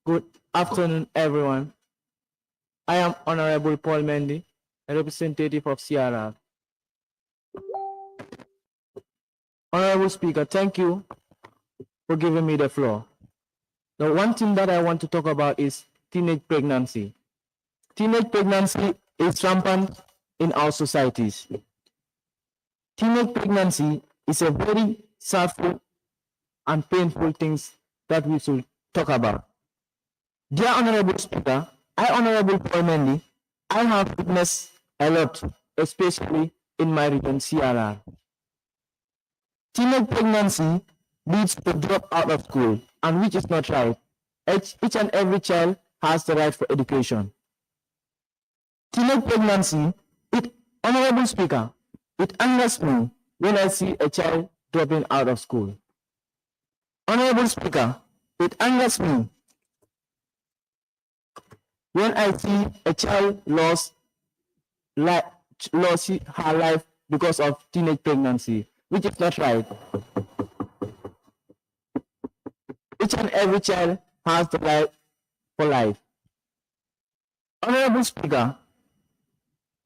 Good afternoon, everyone. I am Honorable Paul Mendy, a representative of CRR. Honorable Speaker, thank you for giving me the floor. The one thing that I want to talk about is teenage pregnancy. Teenage pregnancy is rampant in our societies. Teenage pregnancy is a very sadful and painful thing that we should talk about. Dear Honorable Speaker, I, Honorable Paul Mendy, I have witnessed a lot, especially in my region, CRR. Teenage pregnancy leads to drop out of school, and which is not right. Each and every child has the right for education. Teenage pregnancy, Honorable Speaker, it angers me when I see a child dropping out of school. Honorable Speaker, it angers me when I see a child lost her life because of teenage pregnancy, which is not right. Each and every child has the right for life. Honorable Speaker,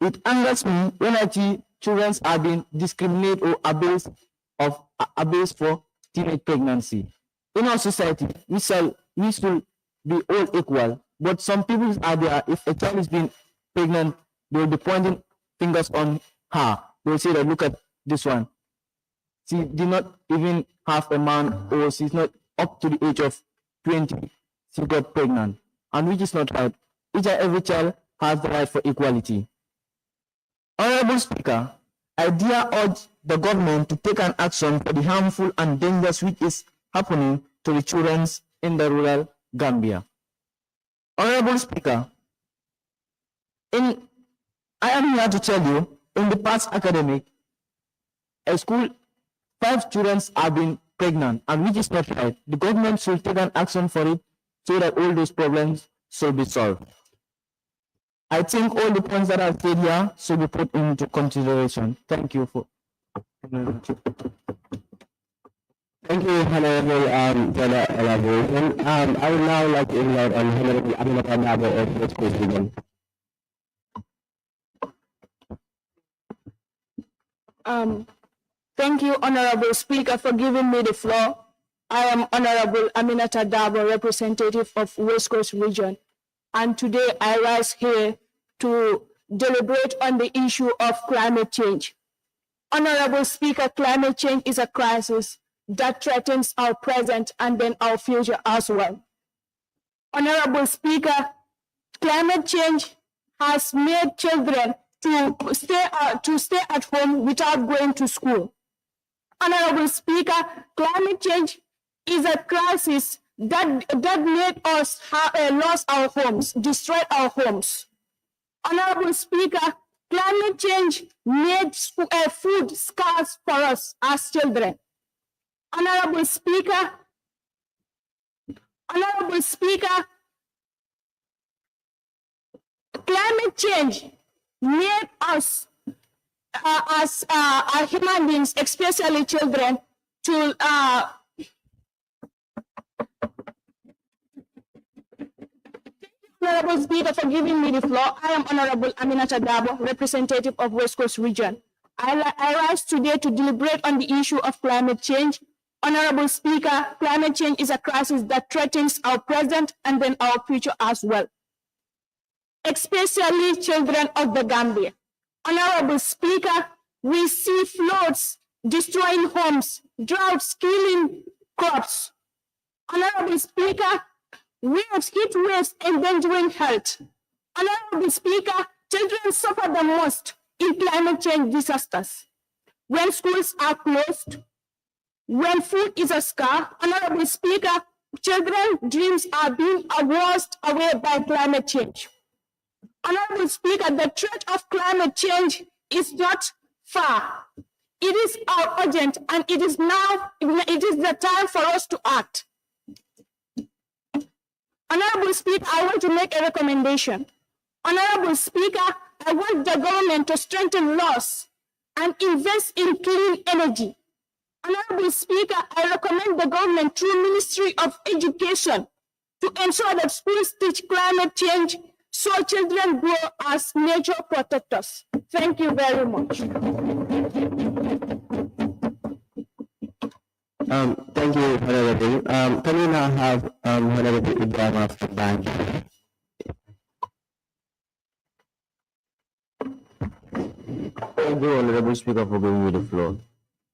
it angers me when I see children are being discriminated or abused for teenage pregnancy. In our society, we should be all equal, but some people are there, if a child is being pregnant, they will be pointing fingers on her. They will say that, look at this one. She did not even have a man, or she's not up to the age of 20. She got pregnant, and which is not right. Each and every child has the right for equality. Honorable Speaker, I dare urge the government to take an action for the harmful and dangerous which is happening to the children in the rural Gambia. Honorable Speaker, I am here to tell you, in the past academic, a school, 5 students have been pregnant, and which is not right. The government should take an action for it so that all those problems should be solved. I think all the points that I've said here should be put into consideration. Thank you for. Thank you, Honorable, for the elaboration. I would now like to invite Honorable Aminata Dabo of West Coast Region. Thank you, Honorable Speaker, for giving me the floor. I am Honorable Aminata Dabo, representative of West Coast Region, and today I rise here to deliberate on the issue of climate change. Honorable Speaker, climate change is a crisis that threatens our present and then our future as well. Honorable Speaker, climate change has made children to stay at home without going to school. Honorable Speaker, climate change is a crisis that made us lose our homes, destroy our homes. Honorable Speaker, climate change made food scarce for us as children. Honorable Speaker, climate change made us as human beings, especially children, to Honorable Speaker, for giving me the floor. I am Honorable Aminata Dabo, representative of West Coast Region. I rise today to deliberate on the issue of climate change. Honorable Speaker, climate change is a crisis that threatens our present and then our future as well, especially children of the Gambia. Honorable Speaker, we see floods destroying homes, droughts killing crops. Honorable Speaker, heat waves endangering health. Honorable Speaker, children suffer the most in climate change disasters. When schools are closed, when food is scarce, Honorable Speaker, children's dreams are being washed away by climate change. Honorable Speaker, the threat of climate change is not far. It is urgent, and it is the time for us to act. Honorable Speaker, I want to make a recommendation. Honorable Speaker, I want the government to strengthen laws and invest in clean energy. Honorable Speaker, I recommend the government through Ministry of Education to ensure that schools teach climate change so children grow as nature protectors. Thank you very much. Thank you, Honorable. Can we now have Honorable Ibrahim from Bank? Thank you, Honorable Speaker, for giving me the floor.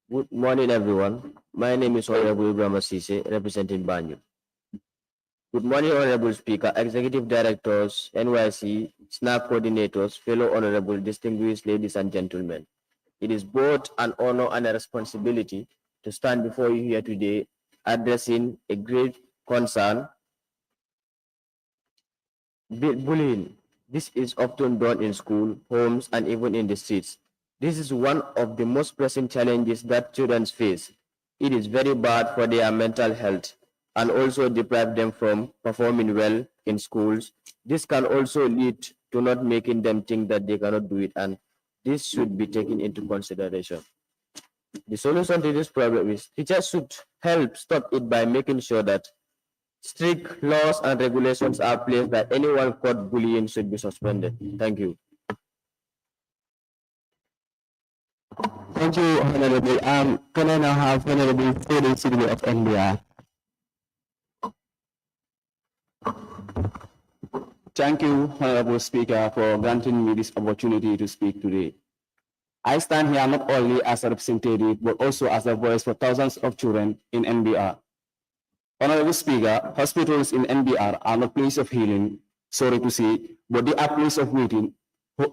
Good morning, everyone. My name is Honorable Ibrahim Asise, representing Banyu. Good morning, Honorable Speaker, Executive Directors, NYC, SNAP coordinators, fellow honorable distinguished ladies and gentlemen. It is both an honor and a responsibility to stand before you here today, addressing a great concern. Bullying. This is often done in school, homes, and even in the streets. This is one of the most pressing challenges that children face. It is very bad for their mental health and also deprive them from performing well in schools. This can also lead to not making them think that they cannot do it, and this should be taken into consideration. The solution to this problem is teachers should help stop it by making sure that strict laws and regulations are placed that anyone caught bullying should be suspended. Thank you. Thank you, Honorable. Can I now have Honorable Freddy Sidney of NBR? Thank you, Honorable Speaker, for granting me this opportunity to speak today. I stand here not only as a representative, but also as a voice for thousands of children in NBR. Honorable Speaker, hospitals in NBR are not places of healing, sorry to say, but they are places of waiting,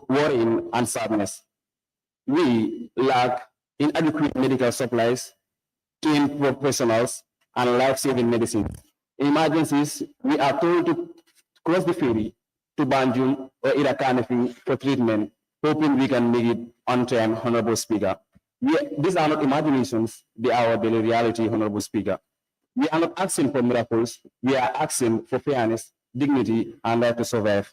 worrying, and sadness. We lack inadequate medical supplies, trained professionals, and life-saving medicine. In emergencies, we are told to cross the ferry to Banjul or Irakanafi for treatment, hoping we can make it on time, Honorable Speaker. These are not imaginations, they are our daily reality, Honorable Speaker. We are not asking for miracles, we are asking for fairness, dignity, and right to survive.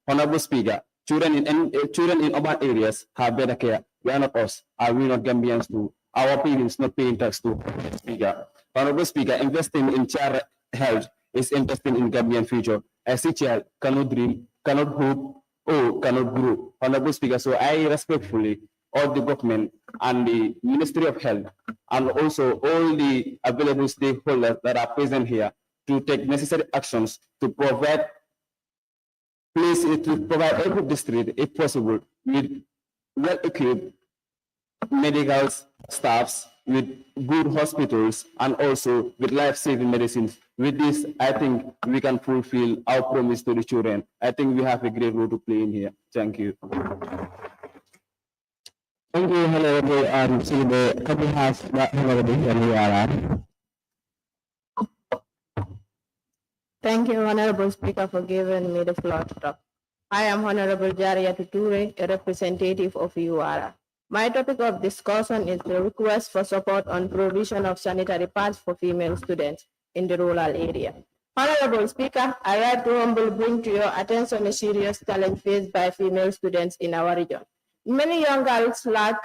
Honorable Speaker, children in urban areas have better care. We are not us. Are we not Gambians too? Our parents not paying tax too? Speaker. Honorable Speaker, investing in child health is investing in Gambian future. As a child cannot dream, cannot hope, or cannot grow. Honorable Speaker, so I respectfully urge the government and the Ministry of Health and also all the available stakeholders that are present here to take necessary actions to provide every district, if possible, with well-equipped medical staffs, with good hospitals, and also with life-saving medicines. With this, I think we can fulfill our promise to the children. I think we have a great role to play in here. Thank you. Thank you, Honorable Silbe. Can we have Honorable Yaniwara? Thank you, Honorable Speaker, for giving me the floor to talk. I am Honorable Jaria Tuture, a representative of UARA. My topic of discussion is the request for support on provision of sanitary pads for female students in the rural area. Honorable Speaker, I write to humbly bring to your attention a serious challenge faced by female students in our region. Many young girls lack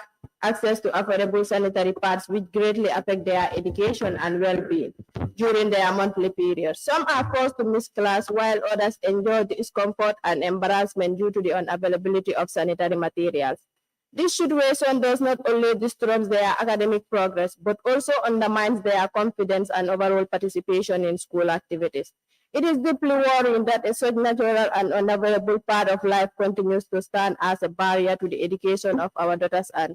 access to affordable sanitary pads, which greatly affect their education and well-being during their monthly period. Some are forced to miss class, while others enjoy discomfort and embarrassment due to the unavailability of sanitary materials. This situation does not only disrupt their academic progress, but also undermines their confidence and overall participation in school activities. It is deeply worrying that a such natural and unavoidable part of life continues to stand as a barrier to the education of our daughters and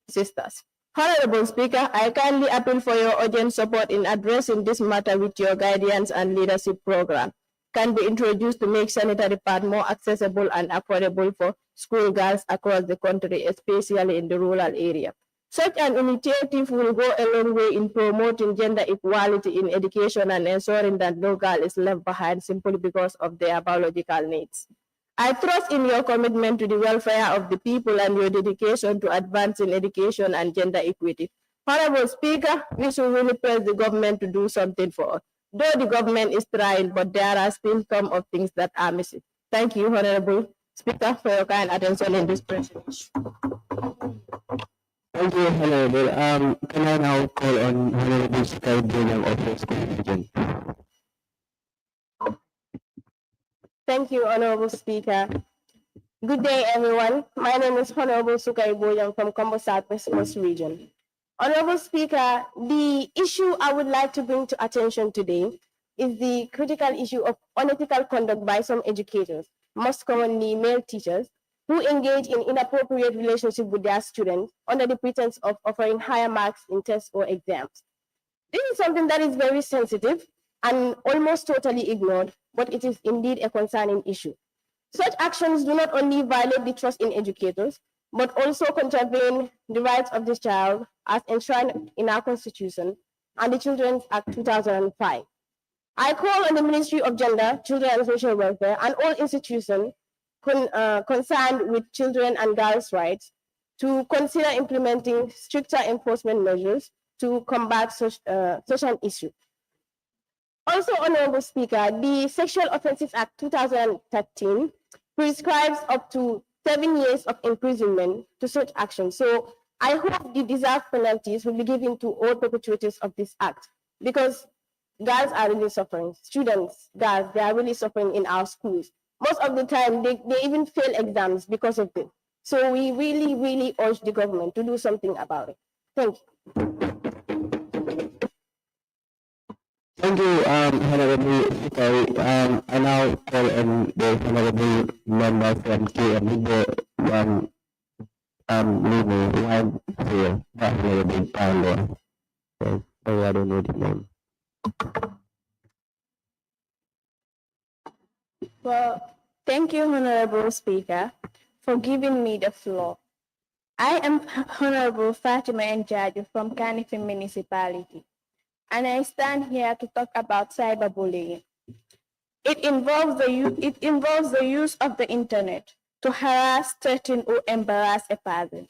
sisters. Honorable Speaker, I kindly appeal for your urgent support in addressing this matter with your guidance and leadership program can be introduced to make sanitary pad more accessible and affordable for school girls across the country, especially in the rural area. Such an initiative will go a long way in promoting gender equality in education and ensuring that no girl is left behind simply because of their biological needs. I trust in your commitment to the welfare of the people and your dedication to advancing education and gender equity. Honorable Speaker, we should really press the government to do something for us. Though the government is trying, but there are still some of things that are missing. Thank you, Honorable Speaker, for your kind attention in this presentation. Thank you, Honorable. Can I now call on Honorable Sky William of West Coast Region? Thank you, Honorable Speaker. Good day, everyone. My name is Honorable Sukai Boyang from Combo Southwest Coast Region. Honorable Speaker, the issue I would like to bring to attention today is the critical issue of unethical conduct by some educators, most commonly male teachers, who engage in inappropriate relationship with their students under the pretense of offering higher marks in tests or exams. This is something that is very sensitive and almost totally ignored, but it is indeed a concerning issue. Such actions do not only violate the trust in educators, but also contravene the rights of the child as enshrined in our Constitution and the Children's Act 2005. I call on the Ministry of Gender, Children and Social Welfare and all institutions concerned with children and girls' rights to consider implementing stricter enforcement measures to combat such an issue. Also, Honorable Speaker, the Sexual Offences Act 2013 prescribes up to 7 years of imprisonment to such actions. So I hope the deserved penalties will be given to all perpetrators of this act, because girls are really suffering. Students, girls, they are really suffering in our schools. Most of the time, they even fail exams because of this. So we really, really urge the government to do something about it. Thank you. Thank you, Honorable Sky. I now call on the Honorable member from KM, Limo, one here, the Honorable Paolo. So, sorry, I don't know the name. Well, thank you, Honorable Speaker, for giving me the floor. I am Honorable Fatima Njaju from Kanifi Municipality, and I stand here to talk about cyberbullying. It involves the use of the internet to harass, threaten, or embarrass a person.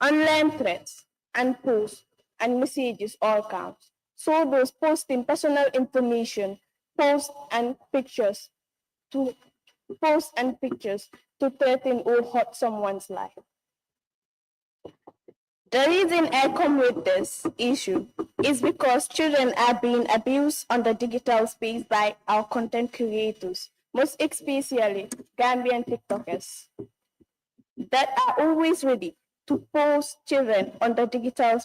Online threats and posts and messages all count. So those posting personal information, posts and pictures to threaten or hurt someone's life. The reason I come with this issue is because children are being abused on the digital space by our content creators, most especially Gambian TikTokers, that are always ready to post children on the digital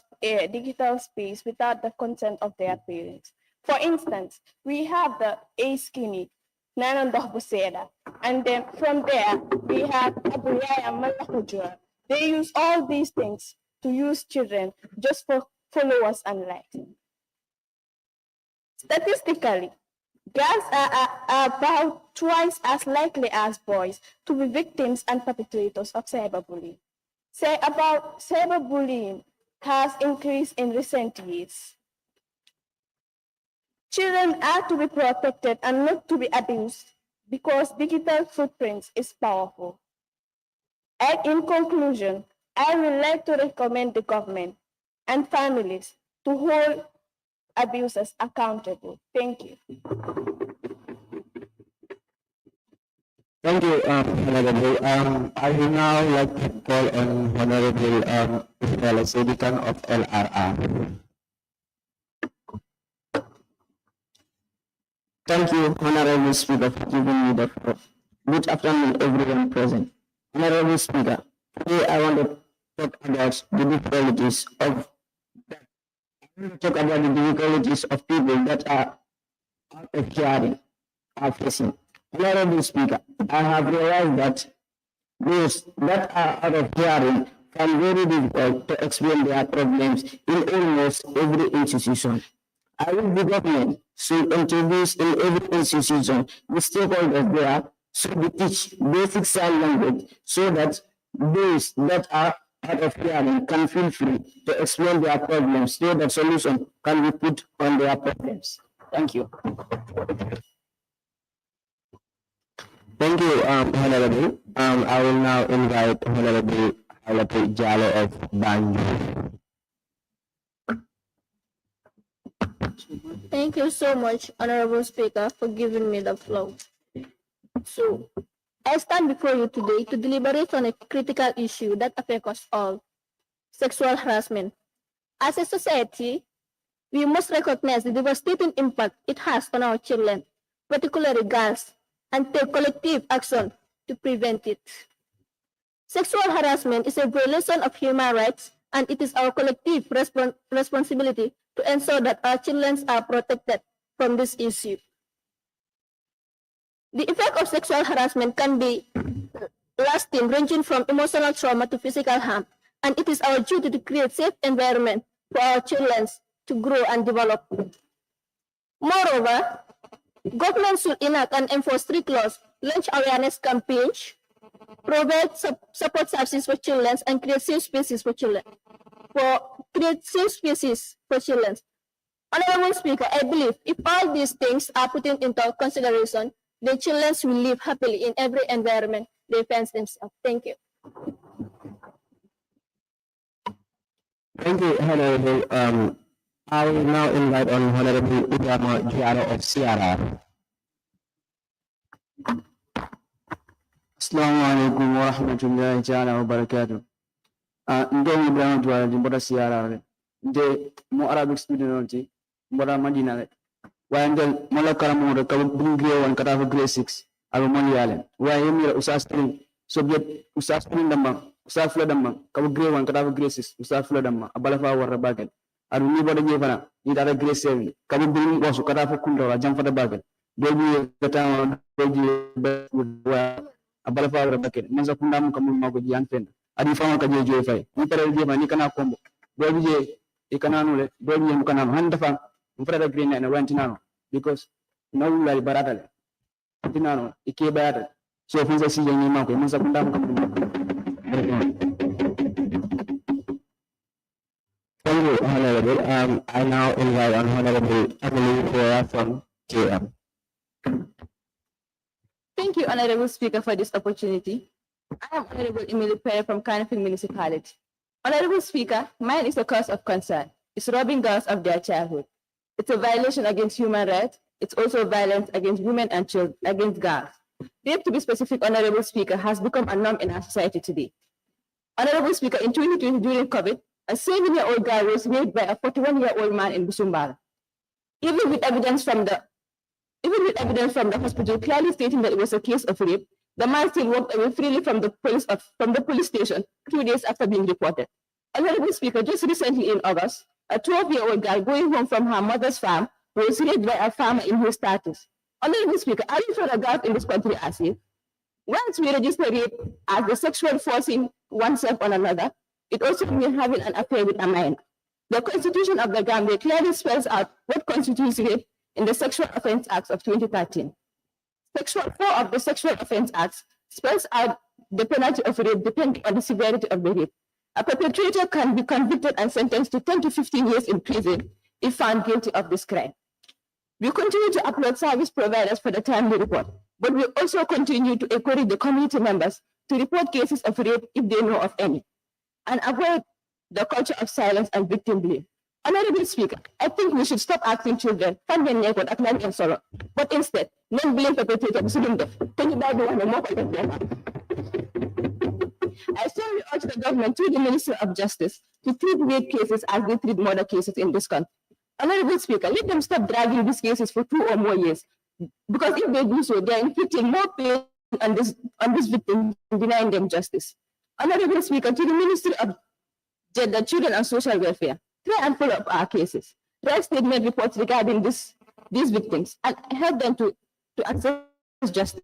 space without the consent of their parents. For instance, we have the A Skinny, Nananda Buseda, and then from there we have Abuyaya and Malahujura. They use all these things to use children just for followers and likes. Statistically, girls are about twice as likely as boys to be victims and perpetrators of cyberbullying. Cyberbullying has increased in recent years. Children are to be protected and not to be abused because digital footprints is powerful. And in conclusion, I would like to recommend the government and families to hold abusers accountable. Thank you. Thank you, Honorable. I will now like to call on Honorable Isabella Sedikan of LRR. Thank you, Honorable Speaker, for giving me the floor. Good afternoon, everyone present. Honorable Speaker, today I want to talk about the difficulties of people that are out of hearing are facing. Honorable Speaker, I have realized that those that are out of hearing find very difficult to explain their problems in almost every institution. I wish the government should introduce in every institution the stakeholders there should teach basic sign language so that those that are out of hearing can feel free to explain their problems so that solution can be put on their problems. Thank you. Thank you, Honorable. I will now invite Honorable Halapi Jalo of Banjo. Thank you so much, Honorable Speaker, for giving me the floor. So, I stand before you today to deliberate on a critical issue that affects us all. sexual harassment. As a society, we must recognize the devastating impact it has on our children, particularly girls, and take collective action to prevent it. Sexual harassment is a violation of human rights, and it is our collective responsibility to ensure that our children are protected from this issue. The effect of sexual harassment can be lasting, ranging from emotional trauma to physical harm, and it is our duty to create a safe environment for our children to grow and develop. Moreover, government should enact and enforce strict laws, launch awareness campaigns, provide support services for children, and create safe spaces for children. Honorable Speaker, I believe if all these things are put into consideration, the children will live happily in every environment they find themselves. Thank you. Thank you, Honorable. I will now invite on Honorable Udama Giaro of CRR. Assalamu alaikum wa rahmatullahi ta'ala wa barakatuh. Ndo Ibrahim Dwala di mbota CRR. Nde mo Arabic student onti mbota Madina le. Wa ndel mola karamu de ka bungre won kata fa grade 6 alo mon yalen. Wa yemi usas trin subject usas trin damba usas fla damba ka grade won kata fa grade 6 usas fla damba abala fa warra bagal. Adu ni bodo jefana ni dara grade 7 ka bungre wasu kata fa kunda wa jam fa da bagal. Doji kata doji wa abala fa warra bagal. Manza kunda mu kamul mako ji anfen. Adi fa ka je je fay. Ni pare je ni kana kombo. Doji je ikananu le doji mu kana handa fa mfrada green na wantinano because no la barata le tinano ike barata so funza si jengi mako munza kunda mu Thank you, Honorable. I now invite on Honorable Emily Flora from KM. Thank you, Honorable Speaker, for this opportunity. I am Honorable Emily Perry from Canfield Municipality. Honorable Speaker, mine is a cause of concern. It's robbing girls of their childhood. It's a violation against human rights. It's also violence against women and children, against girls. Rape, to be specific, Honorable Speaker, has become a norm in our society today. Honorable Speaker, in 2020 during COVID, a 7-year-old girl was raped by a 41-year-old man in Busumbala. Even with evidence from the hospital clearly stating that it was a case of rape, the man still walked away freely from the police station 2 days after being reported. Honorable Speaker, just recently in August, a 12-year-old girl going home from her mother's farm was raped by a farmer in his status. Honorable Speaker, are you sure that girls in this country are safe? Once we register rape as the sexual forcing oneself on another, it also means having an affair with a minor. The Constitution of the Gambia clearly spells out what constitutes rape in the Sexual Offence Act of 2013. Section 4 of the Sexual Offence Act spells out the penalty of rape depending on the severity of the rape. A perpetrator can be convicted and sentenced to 10 to 15 years in prison if found guilty of this crime. We continue to upload service providers for the timely report, but we also continue to encourage the community members to report cases of rape if they know of any, and avoid the culture of silence and victim blame. Honorable Speaker, I think we should stop asking children, but instead, non blame perpetrators. Can you buy the one more? I strongly urge the government through the Ministry of Justice to treat rape cases as they treat murder cases in this country. Honorable Speaker, let them stop dragging these cases for 2 or more years, because if they do so, they are inflicting more pain on this victim and denying them justice. Honorable Speaker, to the Ministry of Gender, Children and Social Welfare, try and follow up our cases. Write statement reports regarding these victims and help them to access justice.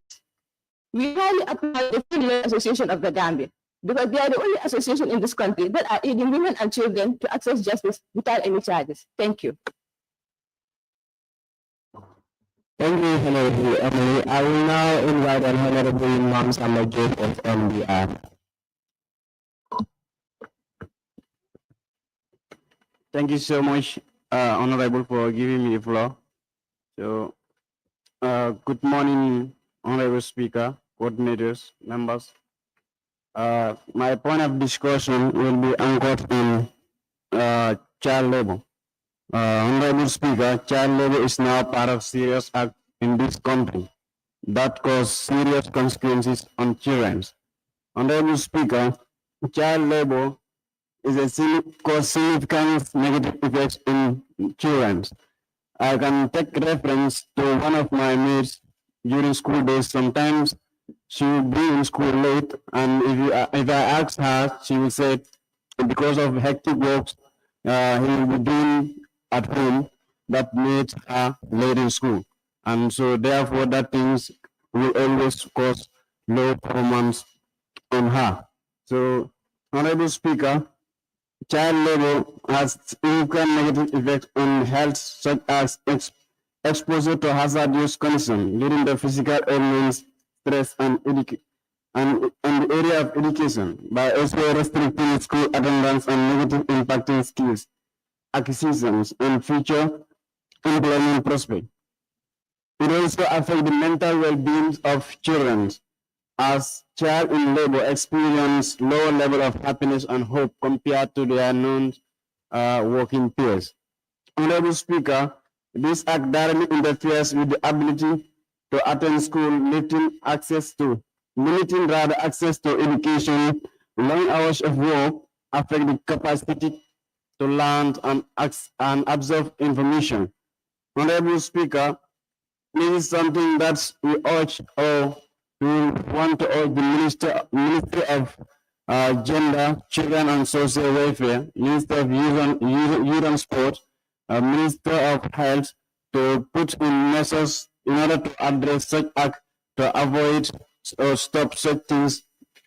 We highly applaud the Female Association of the Gambia, because they are the only association in this country that are aiding women and children to access justice without any charges. Thank you. Thank you, Honorable Emily. I will now invite an Honorable Imam Samajid of MBR. Thank you so much, Honorable, for giving me the floor. So, good morning, Honorable Speaker, coordinators, members. My point of discussion will be anchored in child labor. Honorable Speaker, child labor is now part of serious act in this country that cause serious consequences on children. Honorable Speaker, child labor cause significant negative effects in children. I can take reference to one of my mates during school days. Sometimes she will be in school late, and if I ask her, she will say because of hectic work he will be doing at home that made her late in school, and so therefore that things will always cause low performance on her. So, Honorable Speaker, child labor has significant negative effects on health, such as exposure to hazardous conditions, leading to physical ailments, stress, and the area of education by also restricting school attendance and negative impacting skills, acquisitions, and future employment prospects. It also affects the mental well-being of children, as child in labor experience lower level of happiness and hope compared to their non-working peers. Honorable Speaker, this act directly interferes with the ability to attend school, limiting access to education. Long hours of work affect the capacity to learn and absorb information. Honorable Speaker, this is something that we urge or we want to urge the Ministry of Gender, Children and Social Welfare, Minister of Youth and Sport, Minister of Health to put in measures in order to address such act to avoid or stop such things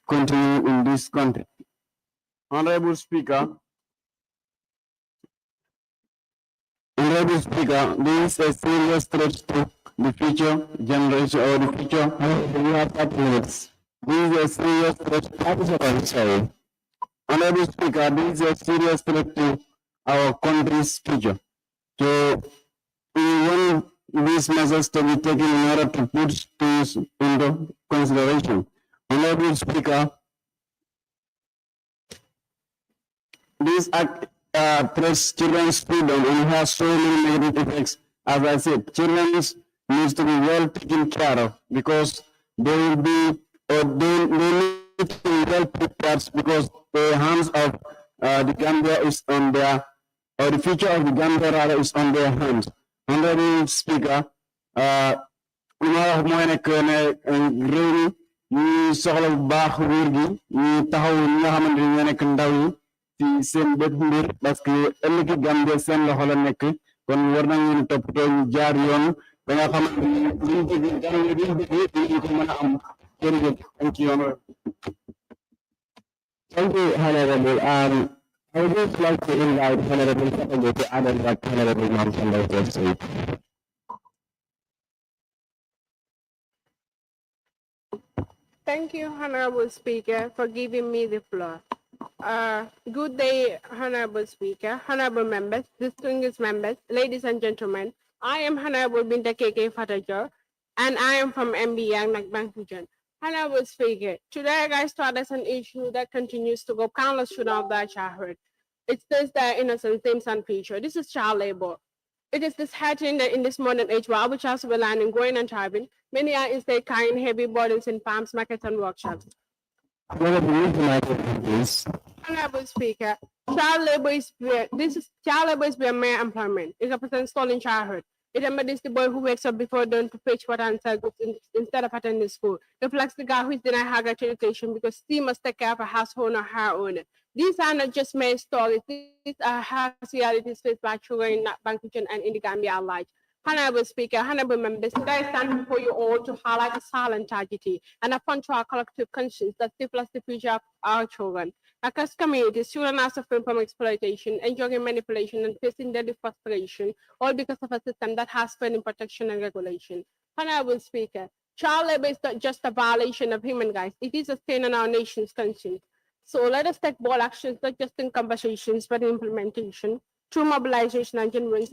continuing in this country. Honorable Speaker, this is a serious threat to the future generation or the future. You have 5 minutes. This is a serious threat. Honorable Speaker, this is a serious threat to our country's future. So we want these measures to be taken in order to put things into consideration. Honorable Speaker, this act threats children's freedom and has so many negative effects. As I said, children needs to be well taken care of because they will be they need to be well prepared because the hands of the Gambia is on their or the future of the Gambia rather is on their hands. Honorable Speaker, li ma wax mooy nekk ne réew mi ñu soxla bu baax wér gi ñu taxaw ñi nga xamante ni ñoo nekk ndaw yi ci seen bépp mbir parce que ëllëgi Gambie seen loxo la nekk kon war nañu leen toppatoo ñu jaar yoon ba nga xamante ni liñ bëgg Gambie liñ bëgg ñu ko mën a am jërëjëf. Thank you, Honorable. Thank you, Honorable. I would just like to invite Honorable Secretary to add on what Honorable Mamsanda just said. Thank you, Honorable Speaker, for giving me the floor. Good day, Honorable Speaker, Honorable members, distinguished members, ladies and gentlemen. I am Honorable Binta KK Fatajo, and I am from MB Yang Bank region. Honorable Speaker, today I started an issue that continues to go countless children of their childhood. It stays their innocence, dreams, and future. This is child labor. It is disheartening that in this modern age where our child will learning, growing, and thriving, many are instead carrying heavy burdens in farms, markets, and workshops. Honorable Speaker, child labor is where mere employment. It represents stolen childhood. It embodies the boy who wakes up before dawn to fetch water and sell goods instead of attending school. It reflects the girl who is denied her right to education because she must take care of her household or her own. These are not just mere stories. These are harsh realities faced by children in Bank region and in the Gambia at large. Honorable Speaker, honorable members, today I stand before you all to highlight the silent tragedy and affront to our collective conscience that stifles the future of our children. Across communities, children are suffering from exploitation, enduring manipulation, and facing deadly frustration, all because of a system that has failed in protection and regulation. Honorable Speaker, child labor is not just a violation of human rights, it is a stain on our nation's conscience. So let us take bold actions, not just in conversations, but in implementation, through mobilization and genuine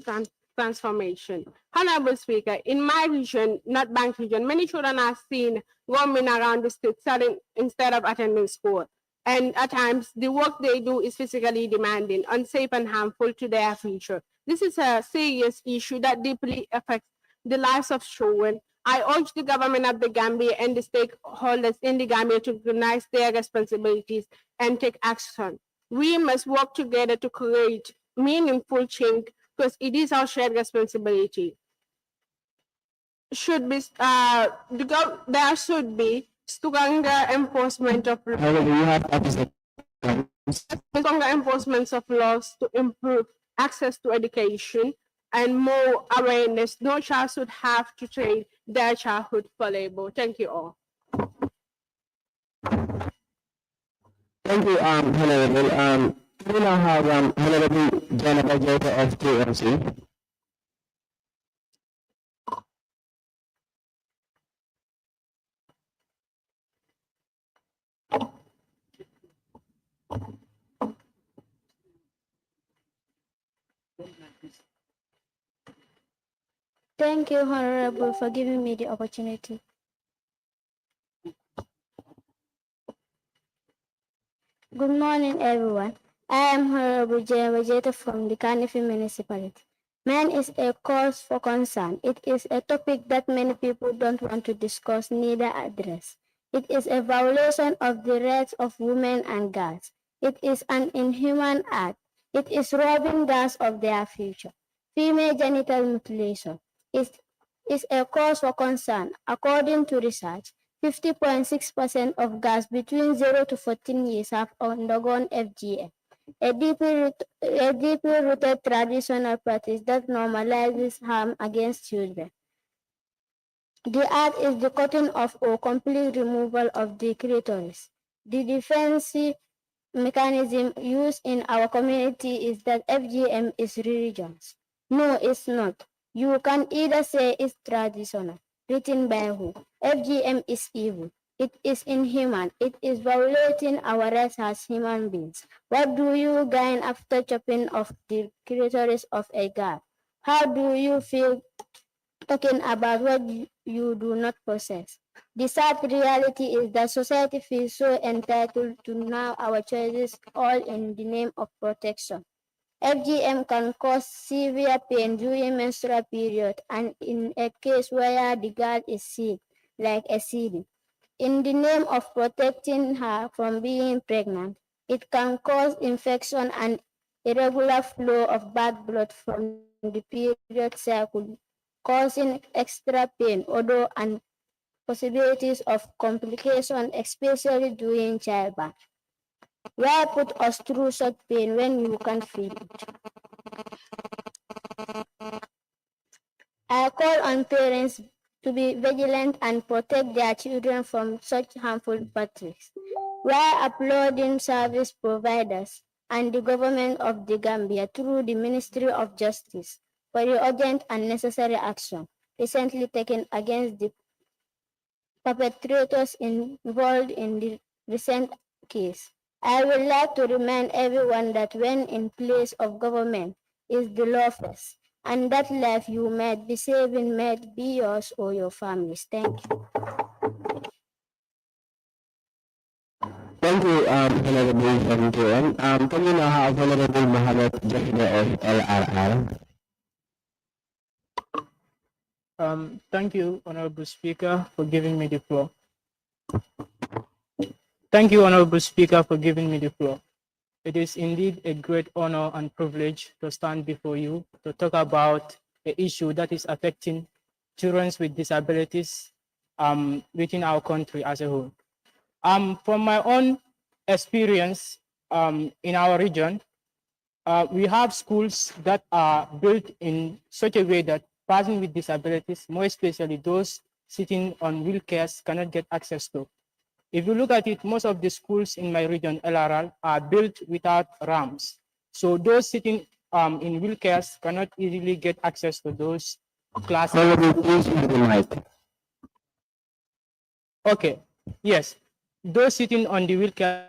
transformation. Honorable Speaker, in my region, not Bank region, many children are seen roaming around the streets selling instead of attending school. And at times, the work they do is physically demanding, unsafe, and harmful to their future. This is a serious issue that deeply affects the lives of children. I urge the government of the Gambia and the stakeholders in the Gambia to recognize their responsibilities and take action. We must work together to create meaningful change because it is our shared responsibility. There should be stronger enforcement of However, you have officers. stronger enforcement of laws to improve access to education and more awareness. No child should have to trade their childhood for labor. Thank you all. Thank you, Honorable. We now have Honorable Jennifer Jota of TMC. Thank you, Honorable, for giving me the opportunity. Good morning, everyone. I am Honorable Jane Vajeta from the Kanifi municipality. Man is a cause for concern. It is a topic that many people don't want to discuss, neither address. It is a violation of the rights of women and girls. It is an inhuman act. It is robbing girls of their future. Female genital mutilation is a cause for concern. According to research, 50.6% of girls between 0 to 14 years have undergone FGM, a deeply rooted traditional practice that normalizes harm against children. The act is the cutting off or complete removal of the clitoris. The defensive mechanism used in our community is that FGM is religious. No, it's not. You can either say it's traditional, written by who? FGM is evil. It is inhuman. It is violating our rights as human beings. What do you gain after chopping off the clitoris of a girl? How do you feel talking about what you do not possess? The sad reality is that society feels so entitled to now our choices, all in the name of protection. FGM can cause severe pain during menstrual period and in a case where the girl is sick, like a CD. In the name of protecting her from being pregnant, it can cause infection and irregular flow of bad blood from the period cycle, causing extra pain, odor, and possibilities of complication, especially during childbirth. Why put us through such pain when you can't feel it? I call on parents to be vigilant and protect their children from such harmful practices, while applauding service providers and the government of the Gambia through the Ministry of Justice for the urgent and necessary action recently taken against the perpetrators involved in the recent case. I would like to remind everyone that when in place of government is the law first, and that life you might be saving might be yours or your family's. Thank you. Thank you, Honorable Joan. Can we now have Honorable Mohammed Jahida of LRR? Thank you, Honorable Speaker, for giving me the floor. Thank you, Honorable Speaker, for giving me the floor. It is indeed a great honor and privilege to stand before you to talk about the issue that is affecting children with disabilities within our country as a whole. From my own experience in our region, we have schools that are built in such a way that persons with disabilities, more especially those sitting on wheelchairs, cannot get access to. If you look at it, most of the schools in my region, LRL, are built without ramps. So those sitting in wheelchairs cannot easily get access to those classes. Honorable, please use the mic. Okay, yes. Those sitting on the wheelchairs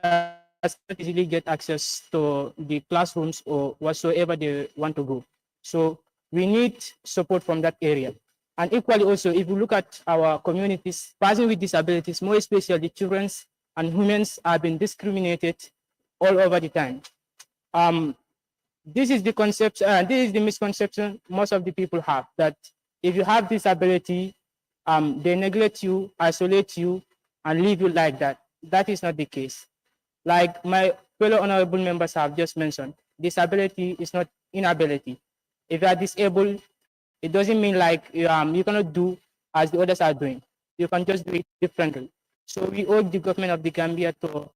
cannot easily get access to the classrooms or whatsoever they want to go. So we need support from that area. And equally also, if you look at our communities, persons with disabilities, more especially children and women, have been discriminated all over the time. This is the concept, this is the misconception most of the people have, that if you have disability, they neglect you, isolate you, and leave you like that. That is not the case. Like my fellow honorable members have just mentioned, disability is not inability. If you are disabled, it doesn't mean like you cannot do as the others are doing. You can just do it differently. So we urge the government of the Gambia to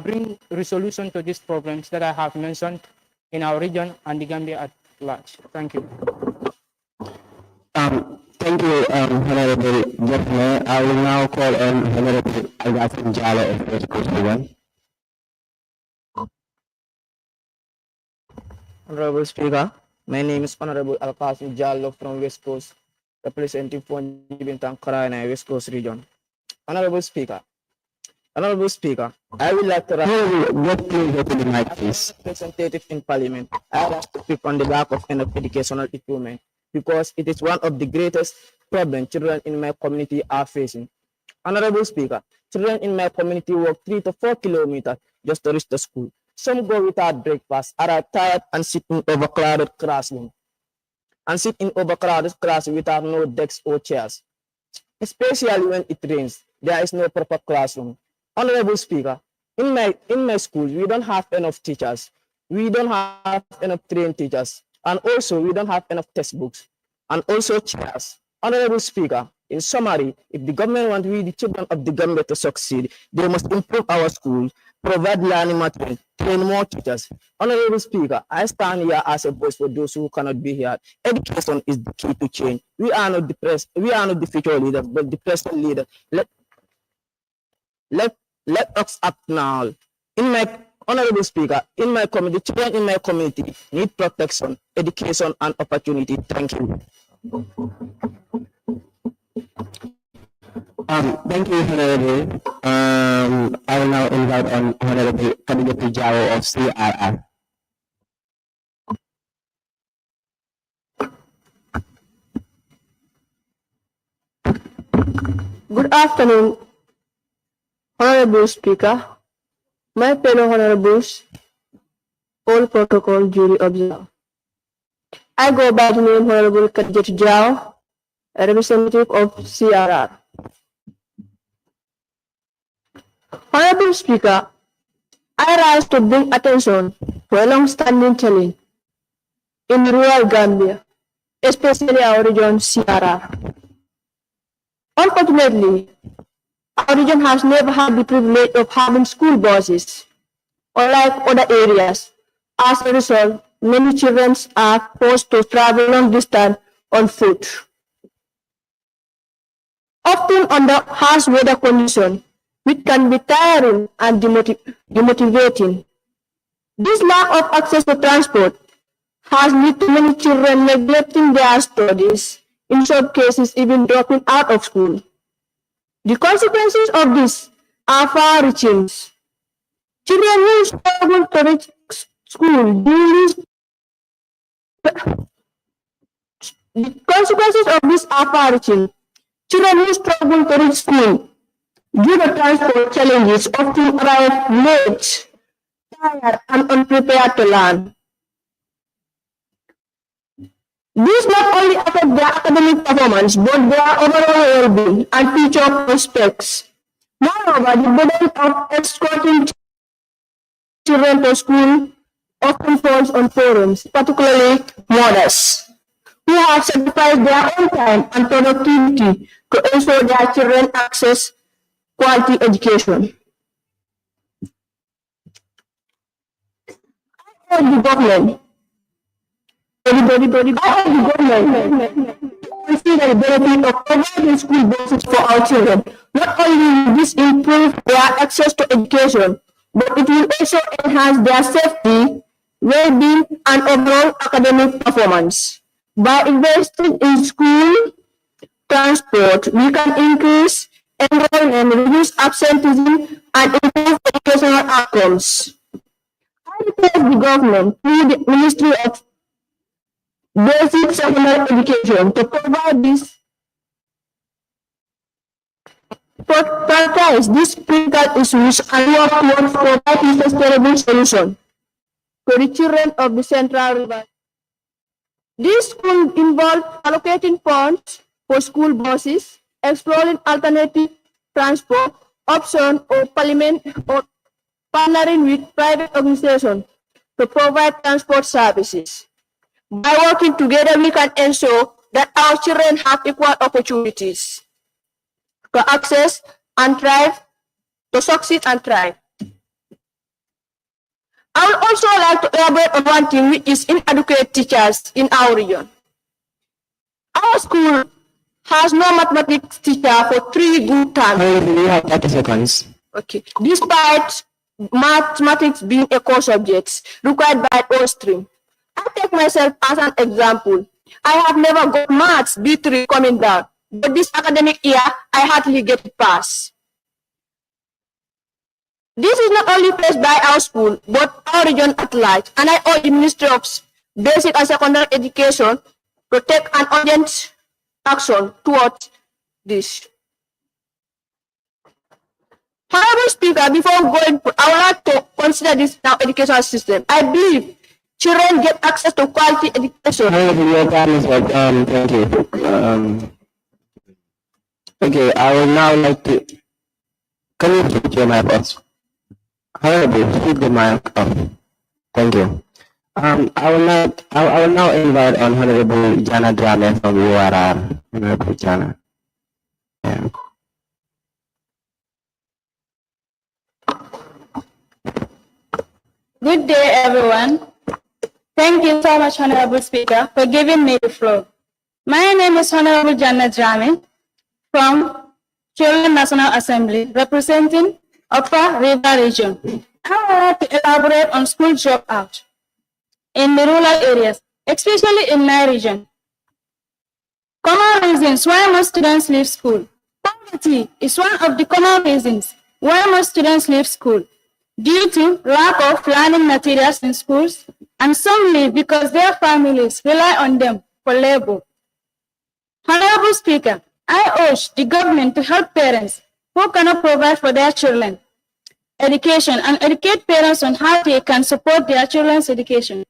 bring resolution to these problems that I have mentioned in our region and the Gambia at large. Thank you. Thank you, Honorable Governor. I will now call on Honorable Algasin Jalo of West Coast Region. Honorable Speaker, my name is Honorable Alkasim Jallo from West Coast, representing from Bintankarana, West Coast region. Honorable Speaker, I would like to representative in Parliament. I would like to speak on the lack of enough educational equipment because it is one of the greatest problems children in my community are facing. Honorable Speaker, children in my community walk 3 to 4 kilometers just to reach the school. Some go without breakfast, are tired and sit in overcrowded classroom. Without no desks or chairs. Especially when it rains, there is no proper classroom. Honorable Speaker, in my school, we don't have enough teachers. We don't have enough trained teachers. And also, we don't have enough textbooks. And also chairs. Honorable Speaker, in summary, if the government wants we, the children of the Gambia, to succeed, they must improve our schools, provide learning material, train more teachers. Honorable Speaker, I stand here as a voice for those who cannot be here. Education is the key to change. We are not the future leaders, but the present leaders. Let us act now. Honorable Speaker, in my community, children in my community need protection, education, and opportunity. Thank you. Thank you, Honorable. I will now invite on Honorable Kadijatu Jawo of CRR. Good afternoon, Honorable Speaker, my fellow honorables, all protocol duly observed. I go by the name Honorable Kadijatu Jawo, a representative of CRR. Honorable Speaker, I rise to bring attention to a long-standing challenge in rural Gambia, especially our region CRR. Unfortunately, our region has never had the privilege of having school buses, unlike other areas. As a result, many children are forced to travel long distance on foot, often under harsh weather conditions, which can be tiring and demotivating. This lack of access to transport has led to many children neglecting their studies, in some cases even dropping out of school. The consequences of this are far-reaching. Children who struggle to reach school The consequences of this are far-reaching. Children who struggle to reach school due to transport challenges often arrive late, tired, and unprepared to learn. This not only affects their academic performance, but their overall well-being and future prospects. Moreover, the burden of escorting children to school often falls on parents, particularly mothers, who have sacrificed their own time and productivity to ensure their children access quality education. I urge the government consider the benefit of providing school buses for our children. Not only will this improve their access to education, but it will also enhance their safety, well-being, and overall academic performance. By investing in school transport, we can increase enrollment, reduce absenteeism, and improve educational outcomes. I request the government through the Ministry of Basic Secondary Education to provide this, prioritize these critical issues and work towards providing sustainable solution to the children of the Central River. This could involve allocating funds for school buses, exploring alternative transport, option or parliament or partnering with private organizations to provide transport services. By working together, we can ensure that our children have equal opportunities to access and thrive, to succeed and thrive. I would also like to elaborate on one thing, which is inadequate teachers in our region. Our school has no mathematics teacher for 3 good terms. You have 30 seconds. Okay. Despite mathematics being a core subject required by all stream. I take myself as an example. I have never got maths B3 coming down, but this academic year, I hardly get it passed. This is not only faced by our school, but our region at large, and I urge the Ministry of Basic and Secondary Education to take an urgent action towards this. However, Speaker, before going, I would like to consider this now educational system. I believe children get access to quality education. Thank you. Okay, I would now like to. Can you put your mic off? However, keep the mic off. Thank you. I will now invite Honorable Jana Drame from URR. Honorable Jana. Yeah. Good day, everyone. Thank you so much, Honorable Speaker, for giving me the floor. My name is Honorable Jana Drame from Children National Assembly, representing Upper River Region. I would like to elaborate on school dropout in the rural areas, especially in my region. Common reasons why most students leave school. Poverty is one of the common reasons why most students leave school, due to lack of learning materials in schools, and some leave because their families rely on them for labor. Honorable Speaker, I urge the government to help parents who cannot provide for their children education and educate parents on how they can support their children's education.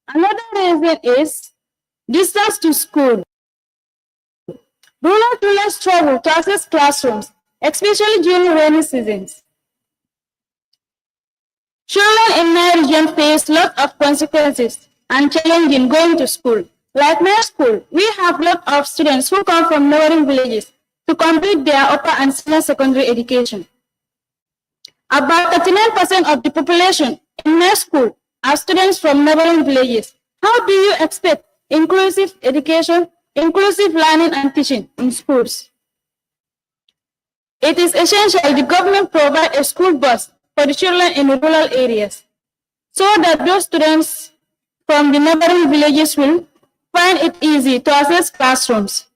Another reason is distance to school. Rural children struggle to access classrooms, especially during rainy seasons. Children in my region face lots of consequences and challenges in going to school. Like my school, we have lots of students who come from neighboring villages to complete their upper and senior secondary education. About 39% of the population in my school are students from neighboring villages. How do you expect inclusive education, inclusive learning and teaching in schools? It is essential the government provide a school bus for the children in rural areas, so that those students from the neighboring villages will find it easy to access classrooms.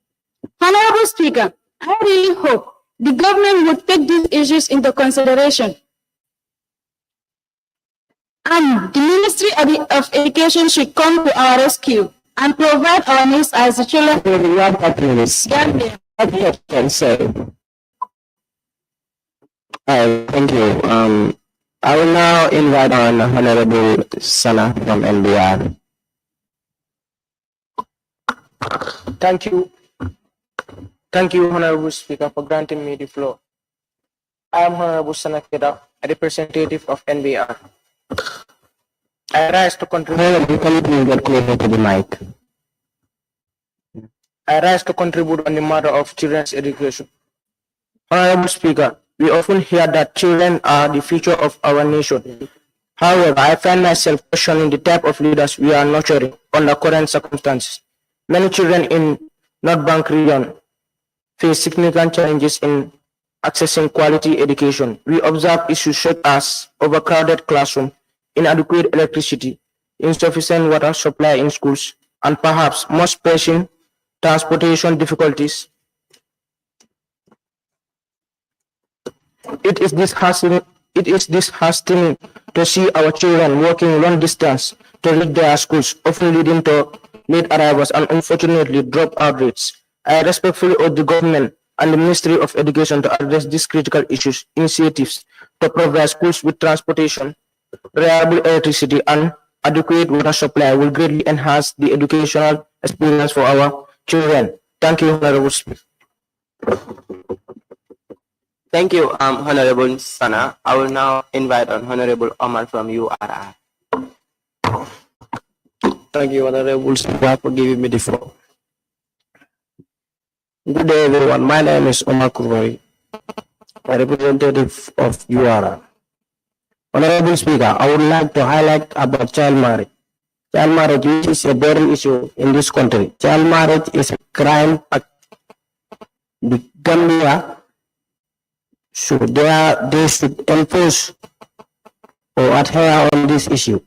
Honorable Speaker, I really hope the government would take these issues into consideration, and the Ministry of Education should come to our rescue and provide our needs as the children. Thank you. I will now invite Honorable Sana from NBR. Thank you. Thank you, Honorable Speaker, for granting me the floor. I am Honorable Sana Keda, a representative of NBR. I rise to contribute. Can you please get closer to the mic? I rise to contribute on the matter of children's education. Honorable Speaker, we often hear that children are the future of our nation. However, I find myself questioning the type of leaders we are nurturing under current circumstances. Many children in North Bank region face significant challenges in accessing quality education. We observe issues such as overcrowded classrooms, inadequate electricity, insufficient water supply in schools, and perhaps most pressing, transportation difficulties. It is disheartening to see our children walking long distance to reach their schools, often leading to late arrivals and unfortunately dropout rates. I respectfully urge the government and the Ministry of Education to address these critical issues. Initiatives to provide schools with transportation, reliable electricity, and adequate water supply will greatly enhance the educational experience for our children. Thank you, Honorable Speaker. Thank you, Honorable Sana. I will now invite Honorable Omar from URI. Thank you, Honorable Speaker, for giving me the floor. Good day, everyone. My name is Omar Kurwari, a representative of URI. Honorable Speaker, I would like to highlight about child marriage. Child marriage, which is a burning issue in this country. Child marriage is a crime. The Gambia they should enforce or adhere on this issue.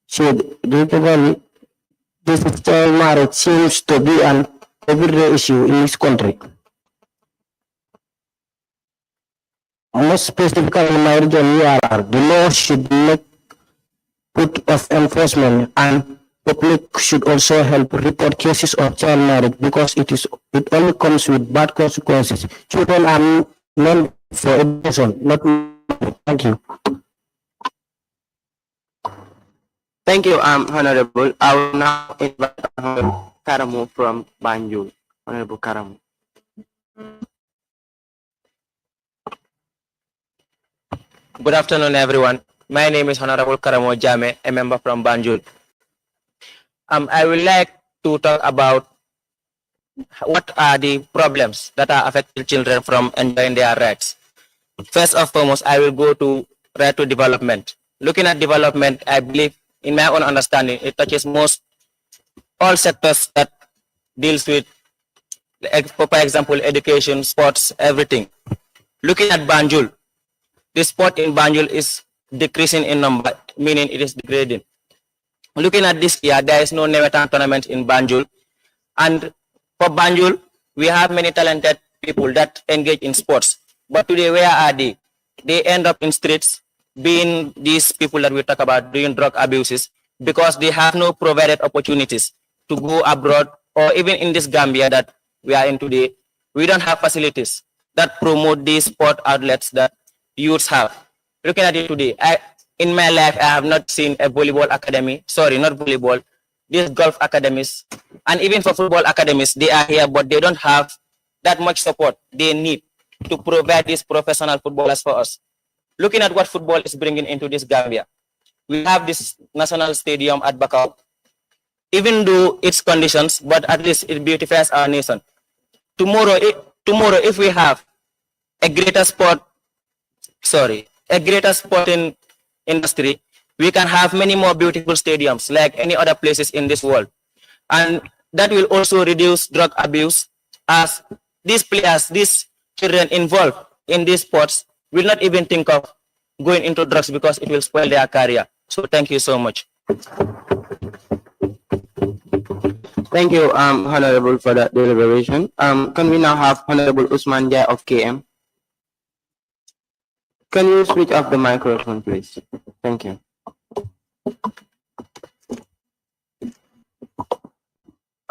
Should regularly, this child marriage seems to be an everyday issue in this country. Most specifically in my region, URR, the law should make put of enforcement, and public should also help report cases of child marriage because it only comes with bad consequences. Children are meant for education, not. Thank you. Thank you, Honorable. I will now invite Honorable Karamu from Banjul. Honorable Karamu. Good afternoon, everyone. My name is Honorable Karamo Jame, a member from Banjul. I would like to talk about what are the problems that are affecting children from enjoying their rights. First and foremost, I will go to right to development. Looking at development, I believe, in my own understanding, it touches all sectors that deals with, for example, education, sports, everything. Looking at Banjul, the sport in Banjul is decreasing in number, meaning it is degrading. Looking at this year, there is no Newetan tournament in Banjul. And for Banjul, we have many talented people that engage in sports. But today, where are they? They end up in streets, being these people that we talk about, doing drug abuses, because they have no provided opportunities to go abroad, or even in this Gambia that we are in today, we don't have facilities that promote these sport outlets that youths have. Looking at it today, in my life, I have not seen a volleyball academy. Sorry, not volleyball. These golf academies, and even for football academies, they are here, but they don't have that much support they need to provide these professional footballers for us. Looking at what football is bringing into this Gambia, we have this national stadium at Bakau. Even though its conditions, but at least it beautifies our nation. Tomorrow, if we have a greater sporting industry, we can have many more beautiful stadiums like any other places in this world. And that will also reduce drug abuse, as these players, these children involved in these sports will not even think of going into drugs because it will spoil their career. So thank you so much. Thank you, Honorable, for that deliberation. Can we now have Honorable Usman Jai of KM? Can you switch off the microphone, please? Thank you.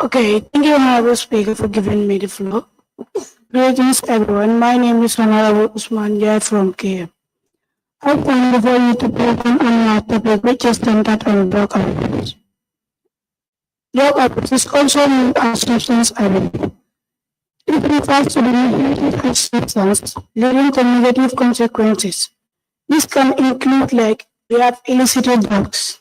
Okay, thank you, Honorable Speaker, for giving me the floor. Greetings, everyone. My name is Honorable Usman Jai from KM. I stand before you to present on our topic, which is centered on drug abuse. Drug abuse is also known as substance abuse. It refers to the negative of substance leading to negative consequences. This can include, like, we have illicit drugs.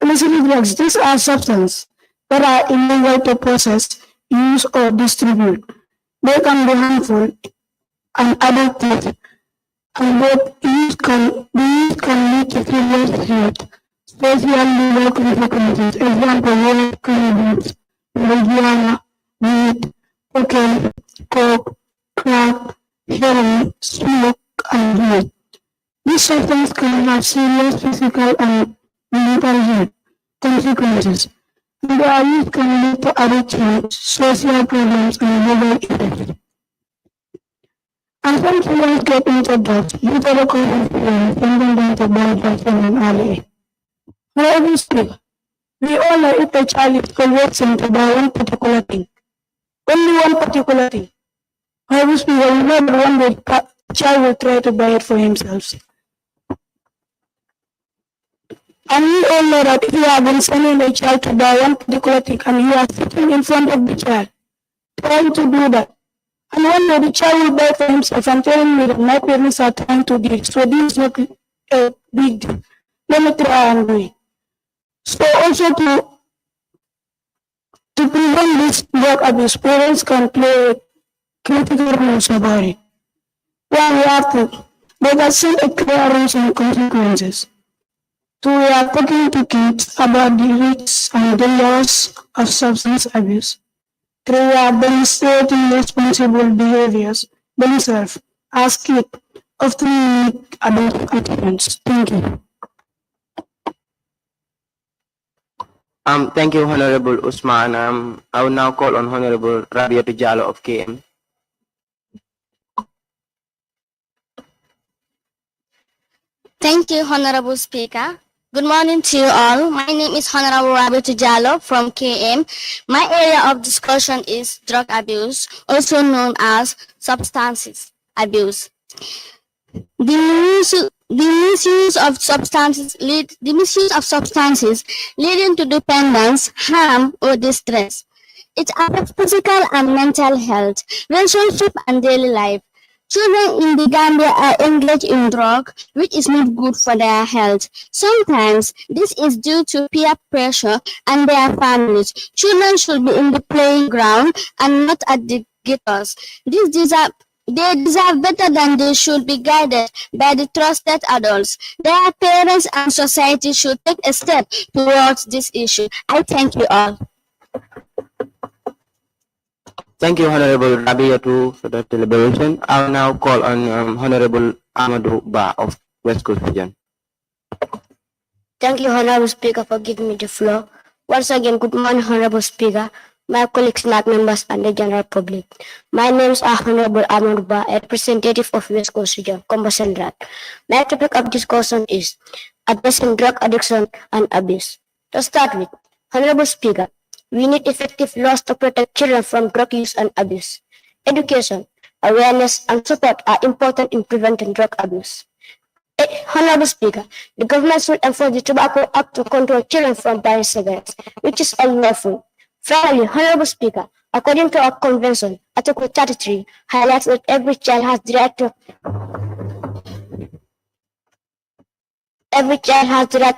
Illicit drugs, these are substances that are illegal to possess, use, or distribute. They can be harmful and addictive, and both use can lead to serious health, especially legal consequences. Example, cannabis, marijuana, weed, cocaine, coke, crack, heroin, smoke, and weed. These substances can have serious physical and mental health consequences, and their use can lead to addiction, social problems, and legal effects. As some children get into drugs, usually causes parents sending them to buy drugs from an early age. However, still, we all know if a child is always sent to buy one particular thing, only one particular thing. However, we know that one day the child will try to buy it for himself. And we all know that if you have been sending a child to buy one particular thing and you are sitting in front of the child trying to do that, And one day the child will buy for himself and telling me that my parents are trying to do it. So this is not a big deal. Let me try and do it. So also to prevent this drug abuse, parents can play critical roles about it. One, we have to let us set a clear rules and consequences. Two, we are talking to kids about the risks and dangers of substance abuse. Three, we are demonstrating responsible behaviors themselves as kids often make adult commitments. Thank you. Thank you, Honorable Usman. I will now call on Honorable Rabia Tijalo of KM. Thank you, Honorable Speaker. Good morning to you all. My name is Honorable Rabia Tijalo from KM. My area of discussion is drug abuse, also known as substances abuse. The misuse of substances leading to dependence, harm, or distress. It affects physical and mental health, relationship, and daily life. Children in the Gambia are engaged in drug, which is not good for their health. Sometimes this is due to peer pressure and their families. Children should be in the playground and not at the ghettos. They deserve better than they should be guided by the trusted adults. Their parents and society should take a step towards this issue. I thank you all. Thank you, Honorable Rabia for the deliberation. I will now call on Honorable Amadou Ba of West Coast Region. Thank you, Honorable Speaker, for giving me the floor. Once again, good morning, Honorable Speaker, my colleagues, NAC members, and the general public. My name is Honorable Amadou Ba, a representative of West Coast Region, Kombo Central. My topic of discussion is addressing drug addiction and abuse. To start with, Honorable Speaker, we need effective laws to protect children from drug use and abuse. Education, awareness, and support are important in preventing drug abuse. Honorable Speaker, the government should enforce the Tobacco Act to control children from buying cigarettes, which is unlawful. Finally, Honorable Speaker, according to our convention, Article 33 highlights that every child has the right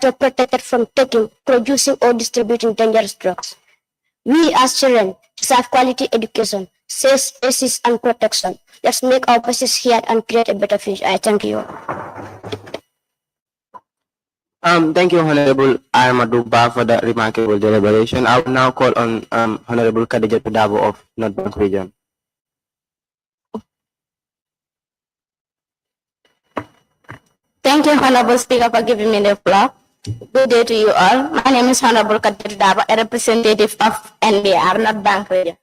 to be protected from taking, producing, or distributing dangerous drugs. We as children deserve quality education, safe spaces, and protection. Let's make our voices heard and create a better future. I thank you. Thank you, Honorable Amadou Ba, for the remarkable deliberation. I will now call on Honorable Khadija Dabo of North Bank Region. Thank you, Honorable Speaker, for giving me the floor. Good day to you all. My name is Honorable Kadir Daba, a representative of NBR, North Bank Region.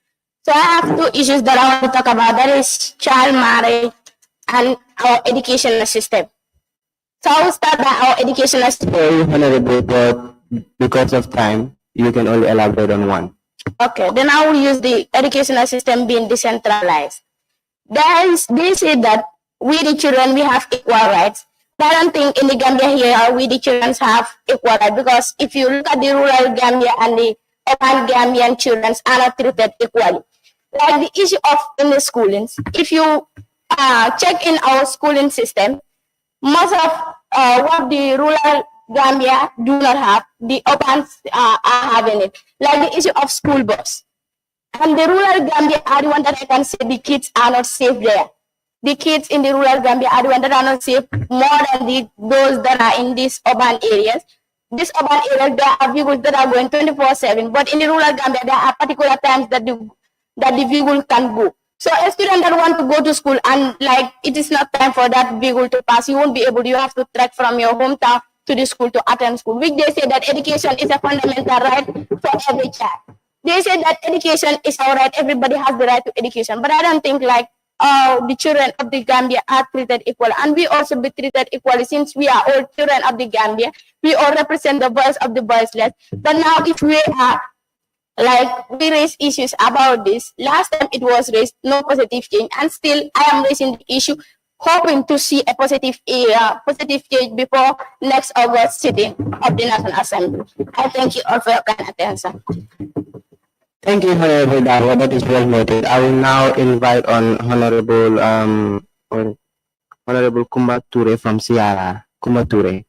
So I have two issues that I want to talk about. That is child marriage and our educational system. So I will start by our educational system. Very honorable, but because of time, you can only elaborate on one. Okay, then I will use the educational system being decentralized. They say that we the children, we have equal rights. I don't think in the Gambia here, we the children have equal rights, because if you look at the rural Gambia and the urban Gambian children are not treated equally. Like the issue of in the schoolings, if you check in our schooling system, most of what the rural Gambia do not have, the urbans are having it. Like the issue of school bus. And the rural Gambia are the one that I can say the kids are not safe there. The kids in the rural Gambia are the ones that are not safe more than those that are in these urban areas. These urban areas, there are vehicles that are going 24/7, but in the rural Gambia, there are particular times that the vehicle can go. So a student that want to go to school and like it is not time for that vehicle to pass, you won't be able to, you have to trek from your hometown to the school to attend school, which they say that education is a fundamental right for every child. They say that education is our right, everybody has the right to education, but I don't think like the children of the Gambia are treated equally, and we also be treated equally since we are all children of the Gambia. We all represent the voice of the voiceless. But now if we are like we raise issues about this, last time it was raised, no positive change, and still I am raising the issue, hoping to see a positive change before next August sitting of the National Assembly. I thank you all for your kind attention. Thank you, Honorable Darwa. That is well noted. I will now invite on Honorable Kumba Ture from Siara. Kumba Ture.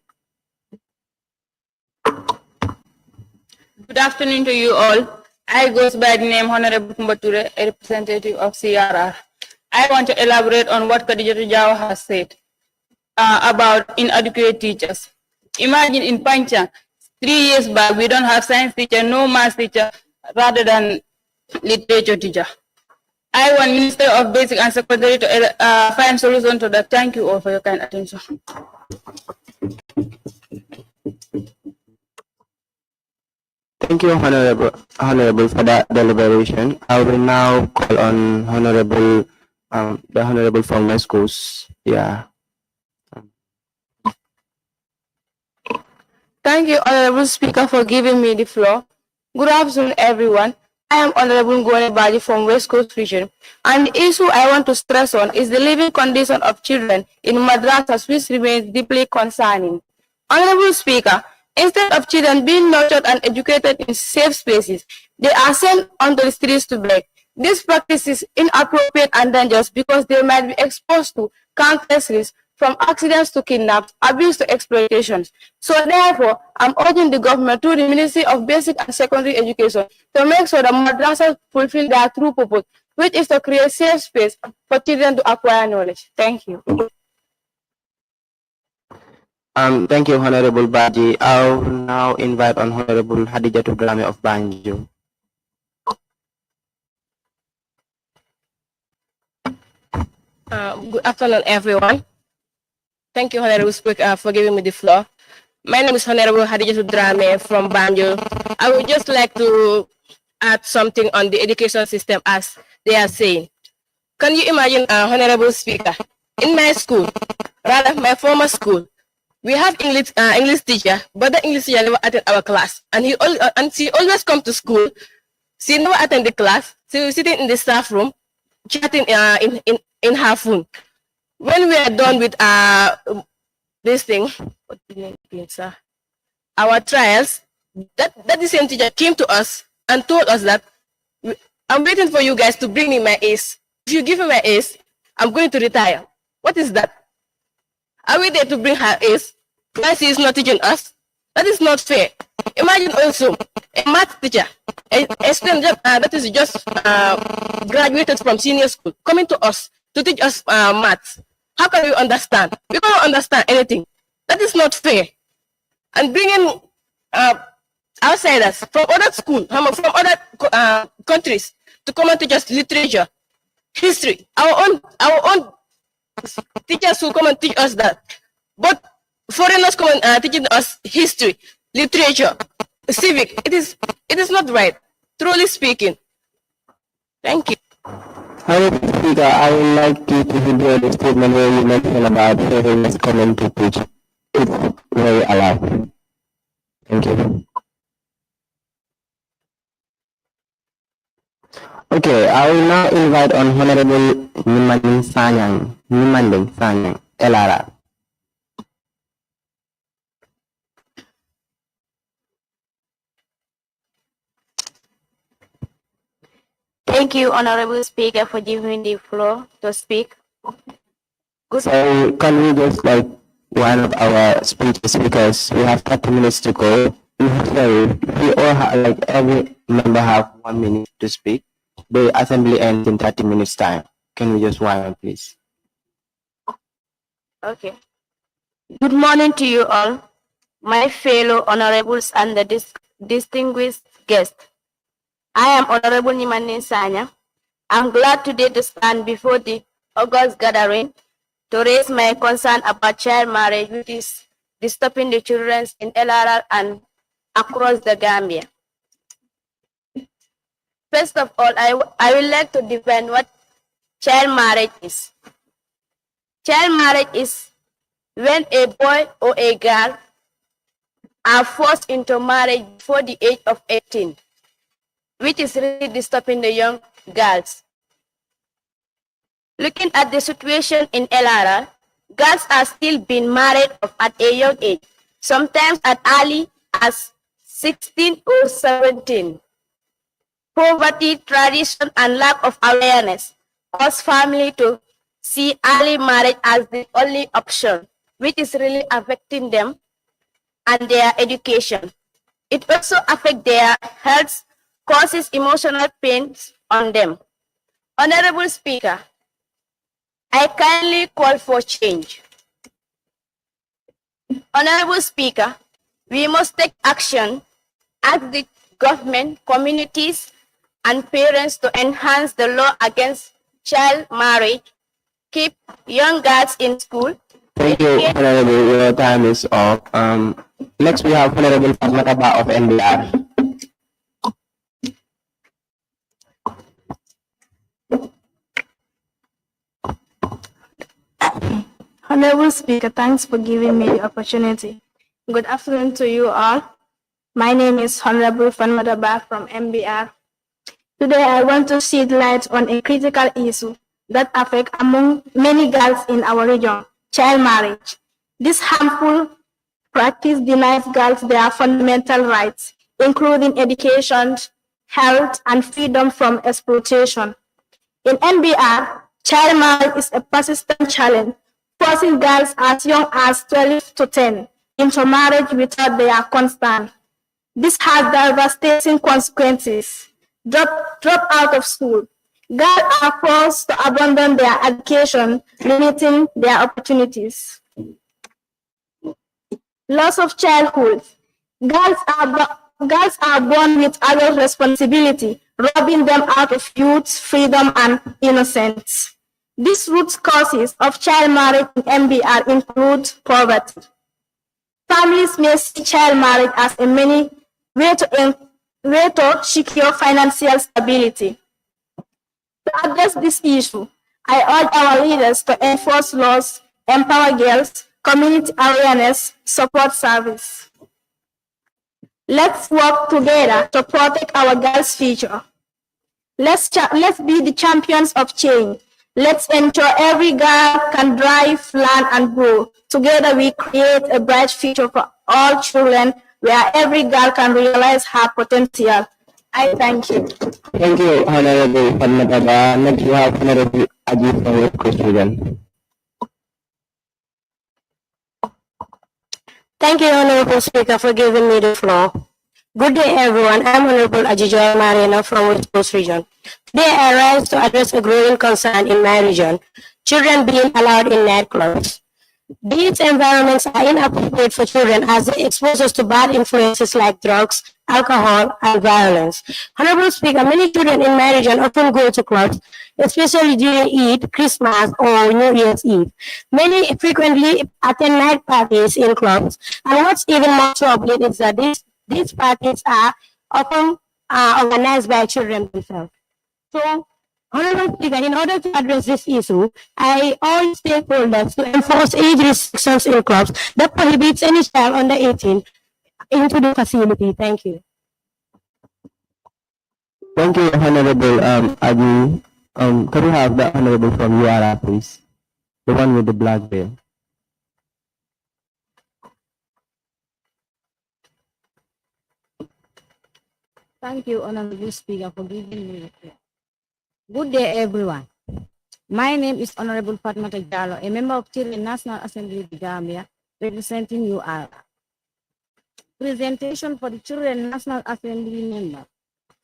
Good afternoon to you all. I goes by the name Honorable Kumbature, a representative of CRR. I want to elaborate on what Khadija Jao has said about inadequate teachers. Imagine in Panchang, 3 years back, we don't have science teacher, no math teacher, rather than literature teacher. I want Minister of Basic and Secondary to find solution to that. Thank you all for your kind attention. Thank you, Honorable, for that deliberation. I will now call on the Honorable from my schools. Yeah. Thank you, Honorable Speaker, for giving me the floor. Good afternoon, everyone. I am Honorable Ngone Baji from West Coast Region, and the issue I want to stress on is the living condition of children in madrasas, which remains deeply concerning. Honorable Speaker, instead of children being nurtured and educated in safe spaces, they are sent onto the streets to beg. This practice is inappropriate and dangerous because they might be exposed to countless risks, from accidents to kidnaps, abuse to exploitations. So therefore, I'm urging the government through the Ministry of Basic and Secondary Education to make sure that madrasas fulfill their true purpose, which is to create safe space for children to acquire knowledge. Thank you. Thank you, Honorable Baji. I will now invite on Honorable Hadija Tugrame of Banjo. Good afternoon, everyone. Thank you, Honorable Speaker, for giving me the floor. My name is Honorable Hadija Tugrame from Banjo. I would just like to add something on the education system as they are saying. Can you imagine, Honorable Speaker, in my school, rather my former school, we have English teacher, but the English teacher never attend our class, and she always come to school. She never attend the class. She was sitting in the staff room, chatting in her phone. When we are done with this thing, what the name again, sir? Our trials, that the same teacher came to us and told us that I'm waiting for you guys to bring me my A's. If you give me my A's, I'm going to retire. What is that? Are we there to bring her A's? Why she is not teaching us? That is not fair. Imagine also a math teacher, a student that is just graduated from senior school, coming to us to teach us maths. How can we understand? We cannot understand anything. That is not fair. And bringing outsiders from other schools, from other countries to come and teach us literature, history, our own teachers who come and teach us that. But foreigners come and teaching us history, literature, civic. It is not right, truly speaking. Thank you. Honorable Speaker, I would like you to hear the statement where you mentioned about foreigners coming to teach. It's very allowed. Thank you. Okay, I will now invite on Honorable Nimanding Sanyang, Elara. Thank you, Honorable Speaker, for giving me the floor to speak. So can we just wind up our speeches because we have 30 minutes to go. We all have, every member have 1 minute to speak. The assembly ends in 30 minutes time. Can we just wind up, please? Okay. Good morning to you all, my fellow honorables and the distinguished guests. I am Honorable Nimanding Sanyang. I'm glad today to stand before the August gathering to raise my concern about child marriage, which is disturbing the children in LRR and across the Gambia. First of all, I would like to define what child marriage is. Child marriage is when a boy or a girl are forced into marriage before the age of 18, which is really disturbing the young girls. Looking at the situation in LRR, girls are still being married at a young age, sometimes as early as 16 or 17. poverty, tradition, and lack of awareness cause family to see early marriage as the only option, which is really affecting them and their education. It also affects their health, causes emotional pains on them. Honorable Speaker, I kindly call for change. Honorable Speaker, we must take action as the government, communities, and parents to enhance the law against child marriage, keep young girls in school. Thank you, Honorable. Your time is up. Next, we have Honorable Fatma Taba of NBR. Honorable Speaker, thanks for giving me the opportunity. Good afternoon to you all. My name is Honorable Fatma Taba from MBR. Today, I want to shed light on a critical issue that affects among many girls in our region, child marriage. This harmful practice denies girls their fundamental rights, including education, health, and freedom from exploitation. In NBR, child marriage is a persistent challenge, forcing girls as young as 12 to 10 into marriage without their consent. This has devastating consequences. Drop out of school. Girls are forced to abandon their education, limiting their opportunities. Loss of childhood. Girls are born with adult responsibility, robbing them out of youth, freedom, and innocence. These root causes of child marriage in MBR include poverty. Families may see child marriage as a way to secure financial stability. To address this issue, I urge our leaders to enforce laws, empower girls, community awareness, support service. Let's work together to protect our girls' future. Let's be the champions of change. Let's ensure every girl can drive, learn, and grow. Together we create a bright future for all children where every girl can realize her potential. I thank you. Thank you, Honorable Fatma Taba. Next, we have Honorable Ajit from West Coast Region. Thank you, Honorable Speaker, for giving me the floor. Good day, everyone. I'm Honorable Ajijoy Marina from West Coast Region. Today, I rise to address a growing concern in my region, children being allowed in nightclubs. These environments are inappropriate for children as they expose us to bad influences like drugs, alcohol, and violence. Honorable Speaker, many children in my region often go to clubs, especially during Eid, Christmas, or New Year's Eve. Many frequently attend night parties in clubs, and what's even more troubling is that these parties are often organized by children themselves. So, Honorable Speaker, in order to address this issue, I urge stakeholders to enforce age restrictions in clubs that prohibits any child under 18 into the facility. Thank you. Thank you, Honorable Adi. Can we have the Honorable from URA, please? The one with the black veil. Thank you, Honorable Speaker, for giving me the floor. Good day, everyone. My name is Honorable Fatma Jallo, a member of the National Assembly of the Gambia, representing URA. Presentation for the Children National Assembly member.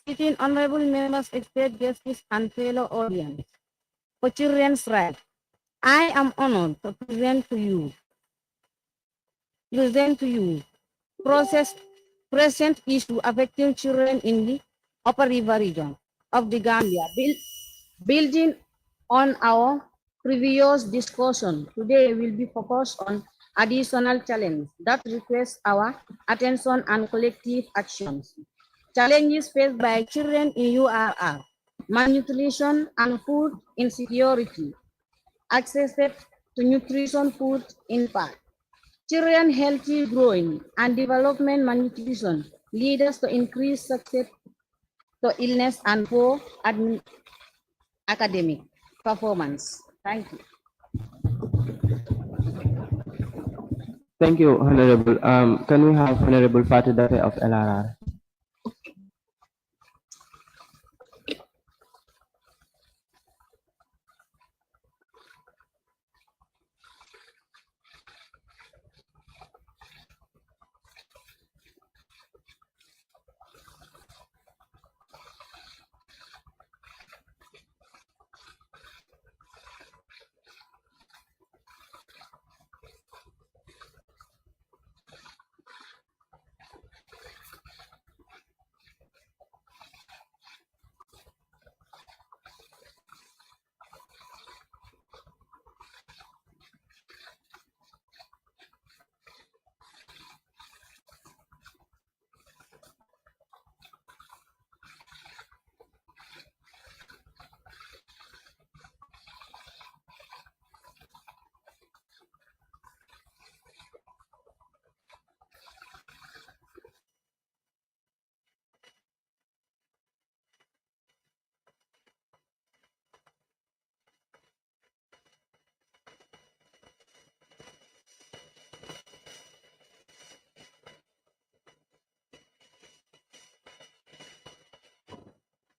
Sitting honorable members, expert guests, and fellow audience. For children's rights, I am honored to present to you present issue affecting children in the Upper River region of the Gambia. Building on our previous discussion, today will be focused on additional challenges that request our attention and collective actions. Challenges faced by children in URR: malnutrition and food insecurity, access to nutrition food impact, children healthy growing and development malnutrition lead us to increase success to illness and poor academic performance. Thank you. Thank you, Honorable. Can we have Honorable Fatih Date of LRR?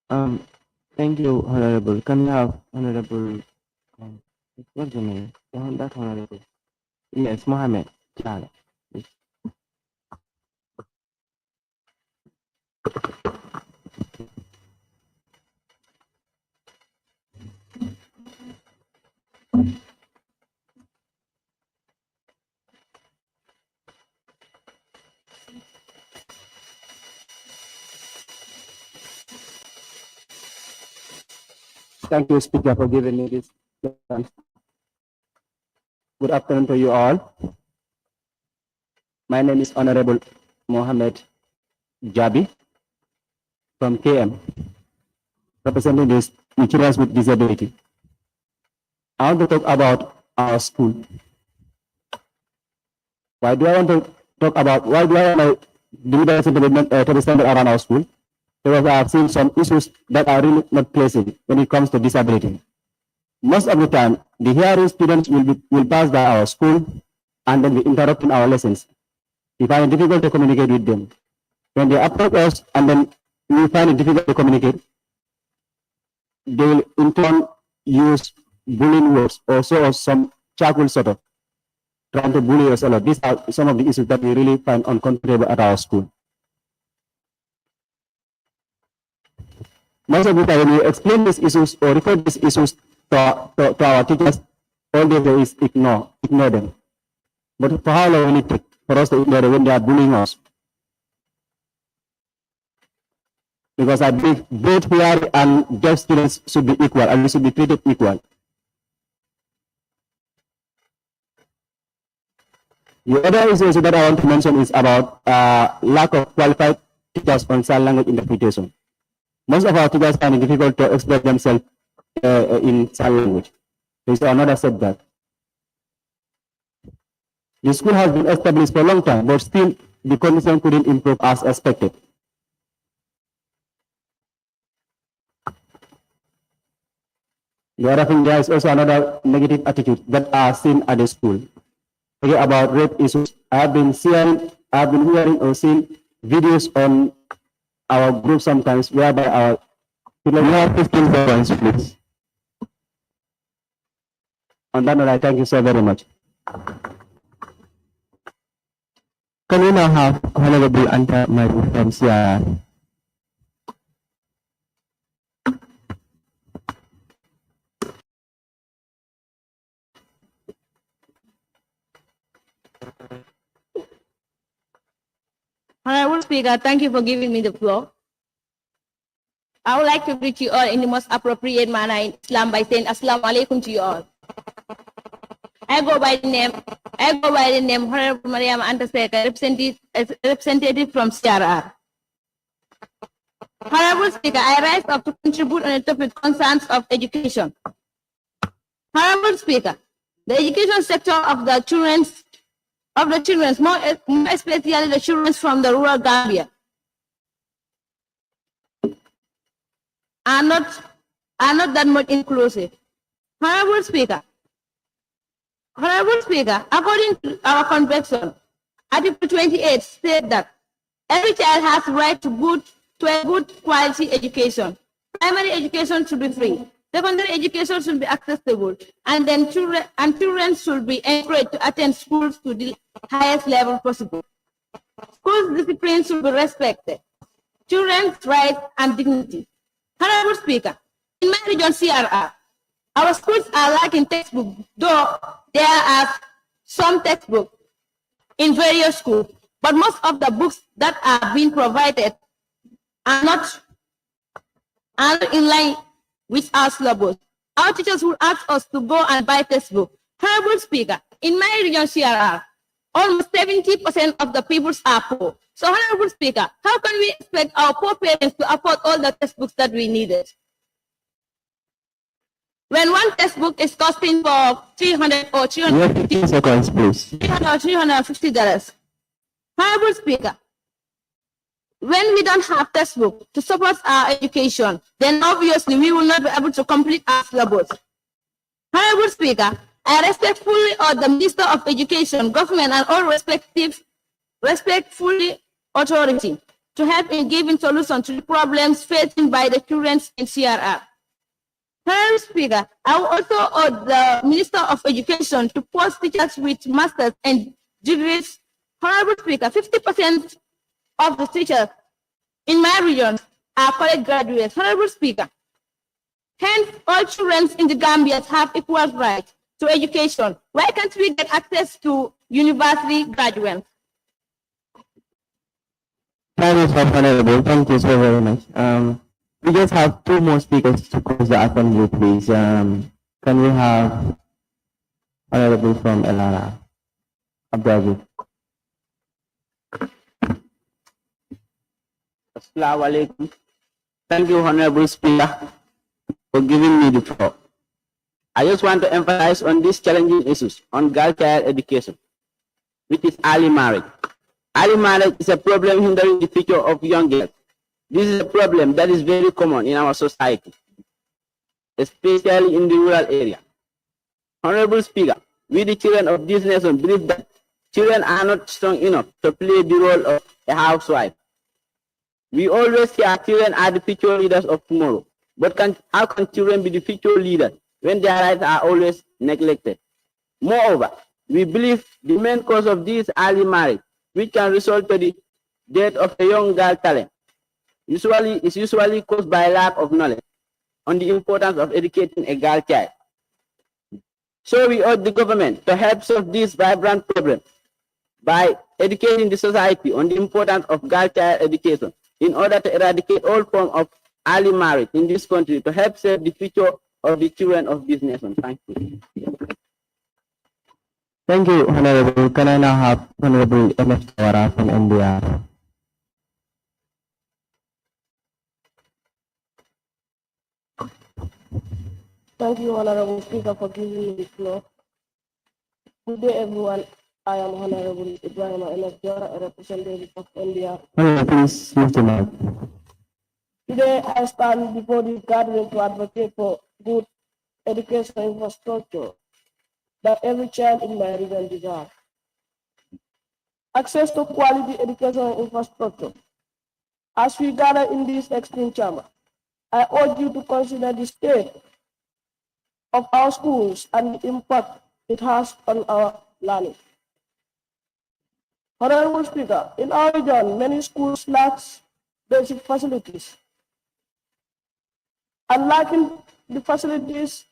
Thank you, Honorable. Can we have Honorable, what's your name? That Honorable. Yes, Mohammed. Jala. Thank you, Speaker, for giving me this chance. Good afternoon to you all. My name is Honorable Mohammed Jabi from KM, representing the children with disability. I want to talk about our school. Why do I want to talk about, why do I want to deliver something to the standard around our school? Because I have seen some issues that are really not pleasant when it comes to disability. Most of the time, the hearing students will pass by our school and then we interrupt in our lessons. We find it difficult to communicate with them. When they approach us and then we find it difficult to communicate, they will in turn use bullying words or show us some charcoal sort of trying to bully us a lot. These are some of the issues that we really find uncomfortable at our school. Most of the time, when we explain these issues or report these issues to our teachers, all they do is ignore them. But for how long will it take for us to ignore them when they are bullying us? Because I believe both hearing and deaf students should be equal and we should be treated equal. The other issue that I want to mention is about lack of qualified teachers on sign language interpretation. Most of our teachers find it difficult to express themselves in sign language. There is another setback. The school has been established for a long time, but still the condition couldn't improve as expected. The other thing, there is also another negative attitude that are seen at the school. Okay, about rape issues. I have been hearing or seeing videos on our group sometimes whereby our children have 15 seconds, please. On that note, I thank you so very much. Can we now have Honorable Anta Mary from CRR? Honorable Speaker, thank you for giving me the floor. I would like to greet you all in the most appropriate manner in Islam by saying Assalamu alaikum to you all. I go by the name Honorable Mariam Antaseka, representative from CRR. Honorable Speaker, I rise up to contribute on the topic concerns of education. Honorable Speaker, the education sector of the children, more especially the children from the rural Gambia, are not that much inclusive. Honorable Speaker, according to our convention, Article 28 states that every child has the right to a good quality education. Primary education should be free. Secondary education should be accessible, and then children should be encouraged to attend schools to the highest level possible. Schools discipline should be respected. Children's rights and dignity. Honorable Speaker, in my region CRR, our schools are lacking textbooks, though there are some textbooks in various schools, but most of the books that are being provided are not in line with our syllabus. Our teachers will ask us to go and buy textbooks. Honorable Speaker, in my region CRR, almost 70% of the people are poor. So, Honorable Speaker, how can we expect our poor parents to afford all the textbooks that we needed? When one textbook is costing for $300 or $350. Honorable Speaker, when we don't have textbook to support our education, then obviously we will not be able to complete our syllabus. Honorable Speaker, I respectfully urge the Minister of Education, government, and all respectfully authority to help in giving solutions to the problems faced by the students in CRR. Honorable Speaker, I will also urge the Minister of Education to post teachers with masters and degrees. Honorable Speaker, 50% of the teachers in my region are college graduates. Honorable Speaker, hence all children in the Gambia have equal rights to education. Why can't we get access to university graduates? Thank you, Honorable. Thank you so very much. We just have 2 more speakers to close the assembly, please. Can we have Honorable from Elara, Abdul? Assalamu alaikum. Thank you, Honorable Speaker, for giving me the floor. I just want to emphasize on these challenging issues on girl child education, which is early marriage. Early marriage is a problem hindering the future of young girls. This is a problem that is very common in our society, especially in the rural area. Honorable Speaker, we the children of this nation believe that children are not strong enough to play the role of a housewife. We always hear children are the future leaders of tomorrow. But how can children be the future leaders when their rights are always neglected? Moreover, we believe the main cause of this early marriage, which can result to the death of a young girl talent, is usually caused by lack of knowledge on the importance of educating a girl child. So we urge the government to help solve this vibrant problem by educating the society on the importance of girl child education in order to eradicate all forms of early marriage in this country to help save the future of the children of this nation. Thank you. Thank you, Honorable. Can I now have Honorable M.F. Tawara from NDR? Thank you, Honorable Speaker, for giving me the floor. Good day, everyone. I am Honorable Ibrahim M.F. Jara, a representative of NDR. Honorable, please move the mic. Today, I stand before the gathering to advocate for good education infrastructure that every child in my region deserves. Access to quality educational infrastructure. As we gather in this extreme chamber, I urge you to consider the state of our schools and the impact it has on our learning. Honorable Speaker, in our region, many schools lack basic facilities, and lacking the facilities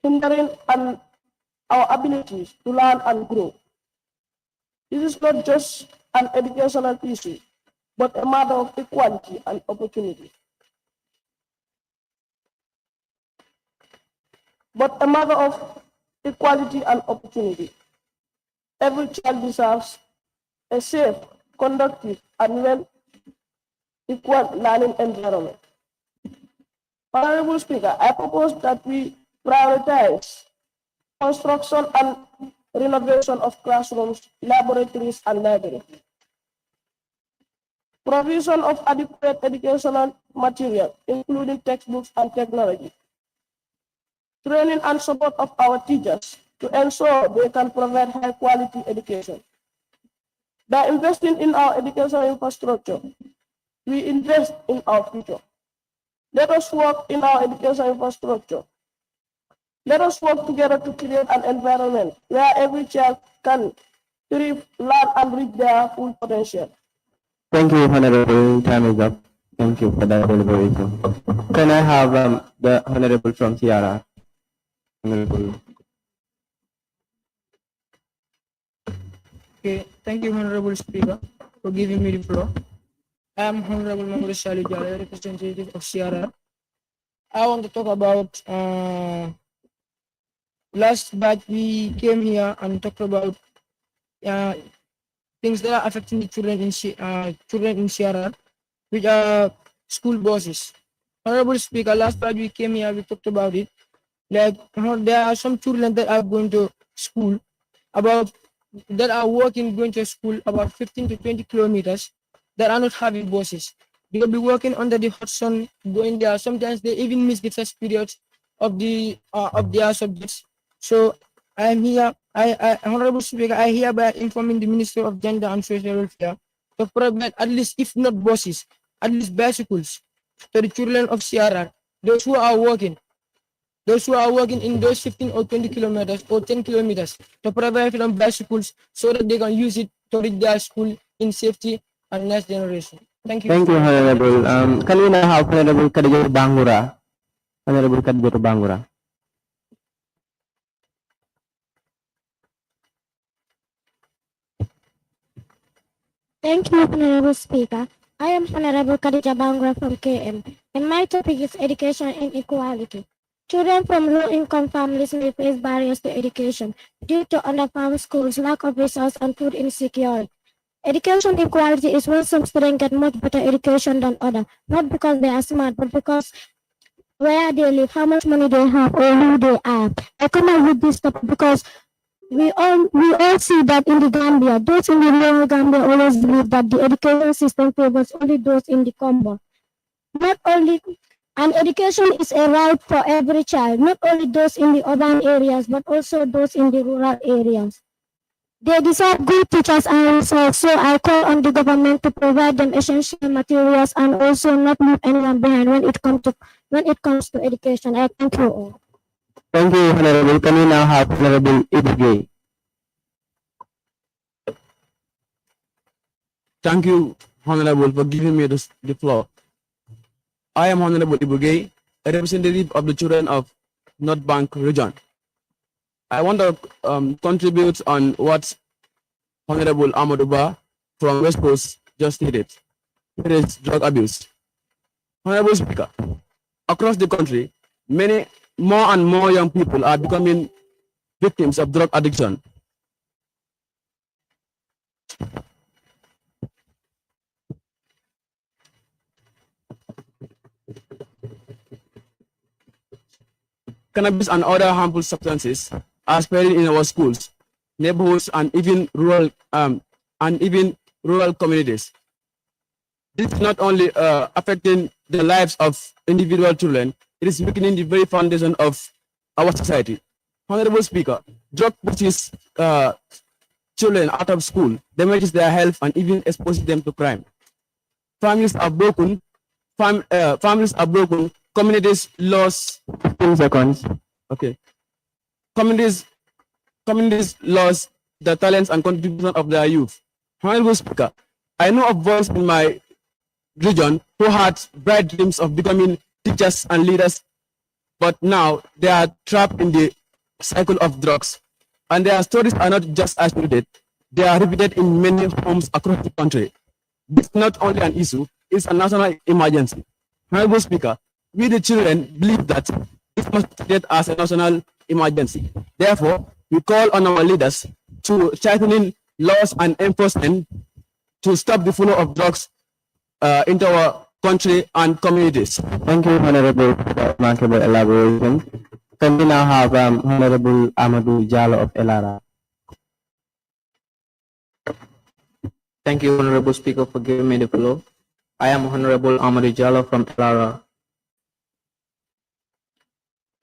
hindering our abilities to learn and grow. This is not just an educational issue, but a matter of equality and opportunity. Every child deserves a safe, conducive, and well-equipped learning environment. Honorable Speaker, I propose that we prioritize construction and renovation of classrooms, laboratories, and libraries. Provision of adequate educational material, including textbooks and technology. Training and support of our teachers to ensure they can provide high-quality education. By investing in our educational infrastructure, we invest in our future. Let us work in our educational infrastructure. Let us work together to create an environment where every child can thrive, learn, and reach their full potential. Thank you, Honorable. Time is up. Thank you for that deliberation. Can I have the Honorable from Sierra? Honorable. Okay, thank you, Honorable Speaker, for giving me the floor. I am Honorable Mamadou Salih Jallow, representative of CRR. I want to talk about last batch we came here and talked about things that are affecting the children in CRR, which are school buses. Honorable Speaker, last batch we came here, we talked about it. Like there are some children that are going to school that are going to school about 15 to 20 kilometers that are not having buses. They will be working under the hot sun, going there. Sometimes they even miss the first periods of their subjects. So I am here, Honorable Speaker, I hereby informing the Minister of Gender and Social Welfare to provide at least, if not buses, at least bicycles to the children of CRR, those who are working in those 15 or 20 kilometers or 10 kilometers, to provide them bicycles so that they can use it to reach their school in safety and next generation. Thank you. Thank you, Honorable. Can we now have Honorable Khadija Bangura? Honorable Khadija Bangura. Thank you, Honorable Speaker. I am Honorable Khadija Bangura from KM, and my topic is education and equality. Children from low-income families may face barriers to education due to underfunded schools, lack of resources, and food insecurity. Education equality is when some students get much better education than others, not because they are smart, but because where they live, how much money they have, or who they are. I come up with this topic because we all see that in the Gambia, those in the rural Gambia always believe that the education system favors only those in the combo. Not only, and education is a right for every child, not only those in the urban areas, but also those in the rural areas. They deserve good teachers and resources, so I call on the government to provide them essential materials and also not leave anyone behind when it comes to education. I thank you all. Thank you, Honorable. Can we now have Honorable Ibugay? Thank you, Honorable, for giving me the floor. I am Honorable Ibugay, a representative of the children of North Bank region. I want to contribute on what Honorable Amaduba from West Coast just stated. It is drug abuse. Honorable Speaker, across the country, more and more young people are becoming victims of drug addiction. Cannabis and other harmful substances are spreading in our schools, neighborhoods, and even rural communities. This is not only affecting the lives of individual children, it is weakening the very foundation of our society. Honorable Speaker, drug pushes children out of school, damages their health, and even exposes them to crime. Families are broken. Communities lost. 15 seconds. Okay. Communities lost the talents and contribution of their youth. Honorable Speaker, I know of boys in my region who had bright dreams of becoming teachers and leaders, but now they are trapped in the cycle of drugs. And their stories are not just isolated, they are repeated in many homes across the country. This is not only an issue, it's a national emergency. Honorable Speaker, we the children believe that it must be treated as a national emergency. Therefore, we call on our leaders to tighten laws and enforcement to stop the flow of drugs into our country and communities. Thank you, Honorable, for that remarkable elaboration. Can we now have Honorable Amadou Jallo of Elara? Thank you, Honorable Speaker, for giving me the floor. I am Honorable Amadou Jallo from Elara.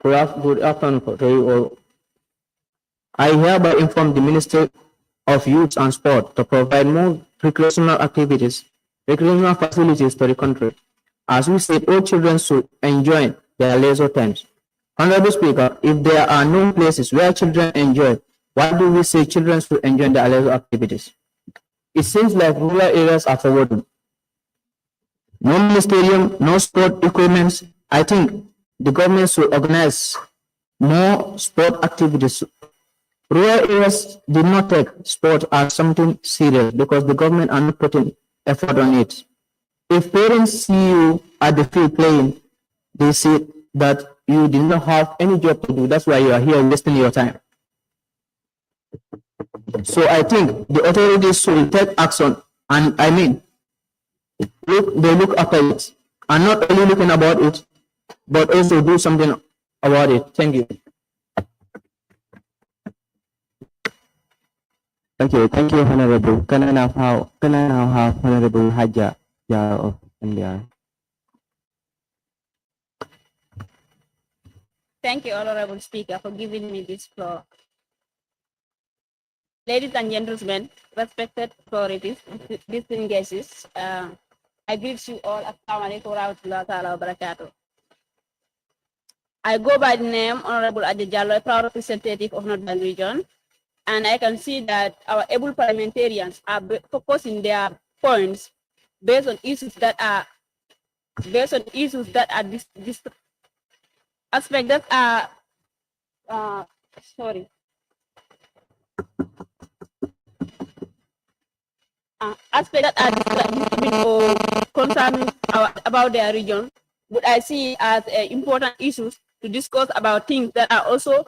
Good afternoon to you all. I hereby inform the Minister of Youth and Sport to provide more recreational activities, recreational facilities to the country. As we said, all children should enjoy their leisure times. Honorable Speaker, if there are no places where children enjoy, why do we say children should enjoy their leisure activities? It seems like rural areas are forgotten. No mini stadium, no sport equipment. I think the government should organize more sport activities. Rural areas did not take sport as something serious because the government are not putting effort on it. If parents see you at the field playing, they see that you did not have any job to do. That's why you are here wasting your time. So I think the authorities should take action, and I mean, they look after it, and not only looking about it, but also do something about it. Thank you. Thank you, Honorable. Can I now have Honorable Haja of India? Thank you, Honorable Speaker, for giving me this floor. Ladies and gentlemen, respected authorities, distinguished guests, I greet you all. Assalamu alaikum warahmatullahi wabarakatuh. I go by the name Honorable Adja Jallow, a proud representative of Northern Region, and I can see that our able parliamentarians are focusing their points based on issues that are this aspect that are sorry. Aspects that are disturbing or concerning about their region, but I see as important issues to discuss about things that are also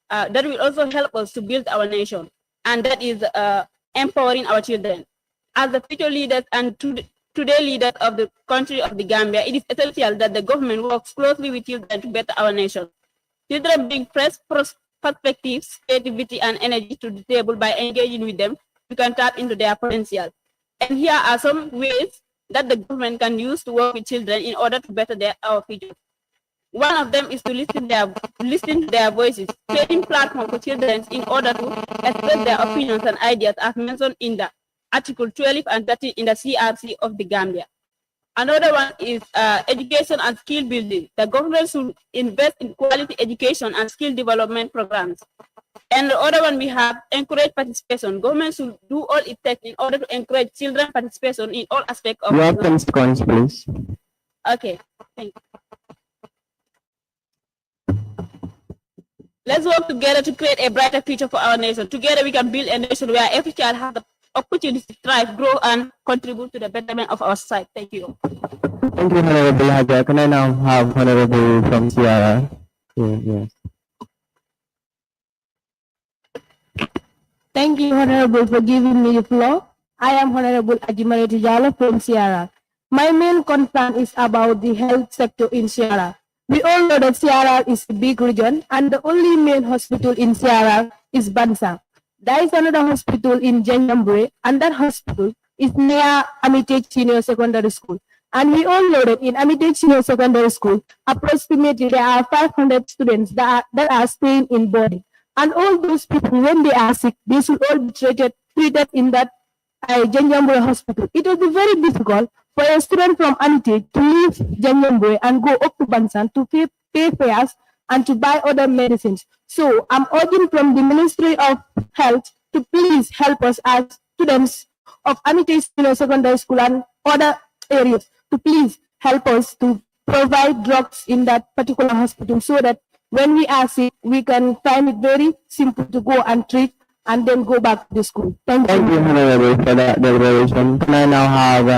that will also help us to build our nation, and that is empowering our children. As the future leaders and today leaders of the country of the Gambia, it is essential that the government works closely with children to better our nation. Children bring fresh perspectives, creativity, and energy to the table. By engaging with them, we can tap into their potential. And here are some ways that the government can use to work with children in order to better our future. One of them is to listen to their voices, creating platforms for children in order to express their opinions and ideas as mentioned in the Article 12 and 13 in the CRC of the Gambia. Another one is education and skill building. The government should invest in quality education and skill development programs. And the other one we have encourage participation. Government should do all it takes in order to encourage children participation in all aspects of You have 10 seconds, please. Okay, thank you. Let's work together to create a brighter future for our nation. Together we can build a nation where every child has the opportunity to thrive, grow, and contribute to the betterment of our society. Thank you. Thank you, Honorable Haja. Can I now have Honorable from CRR? Yes. Thank you, Honorable, for giving me the floor. I am Honorable Ajimare Tijalo from CRR. My main concern is about the health sector in CRR. We all know that CRR is a big region, and the only main hospital in CRR is Bansang. There is another hospital in Jenjambure, and that hospital is near Amitage Senior Secondary School. And we all know that in Amitage Senior Secondary School, approximately there are 500 students that are staying in boarding. And all those people, when they are sick, they should all be treated in that Jenjambure hospital. It will be very difficult for a student from Amitage to leave Jenjambure and go up to Bansang to pay fares and to buy other medicines. So I'm urging from the Ministry of Health to please help us as students of Amitage Senior Secondary School and other areas to please help us to provide drugs in that particular hospital so that when we are sick, we can find it very simple to go and treat and then go back to the school. Thank you. Thank you, Honorable, for that deliberation. Can I now have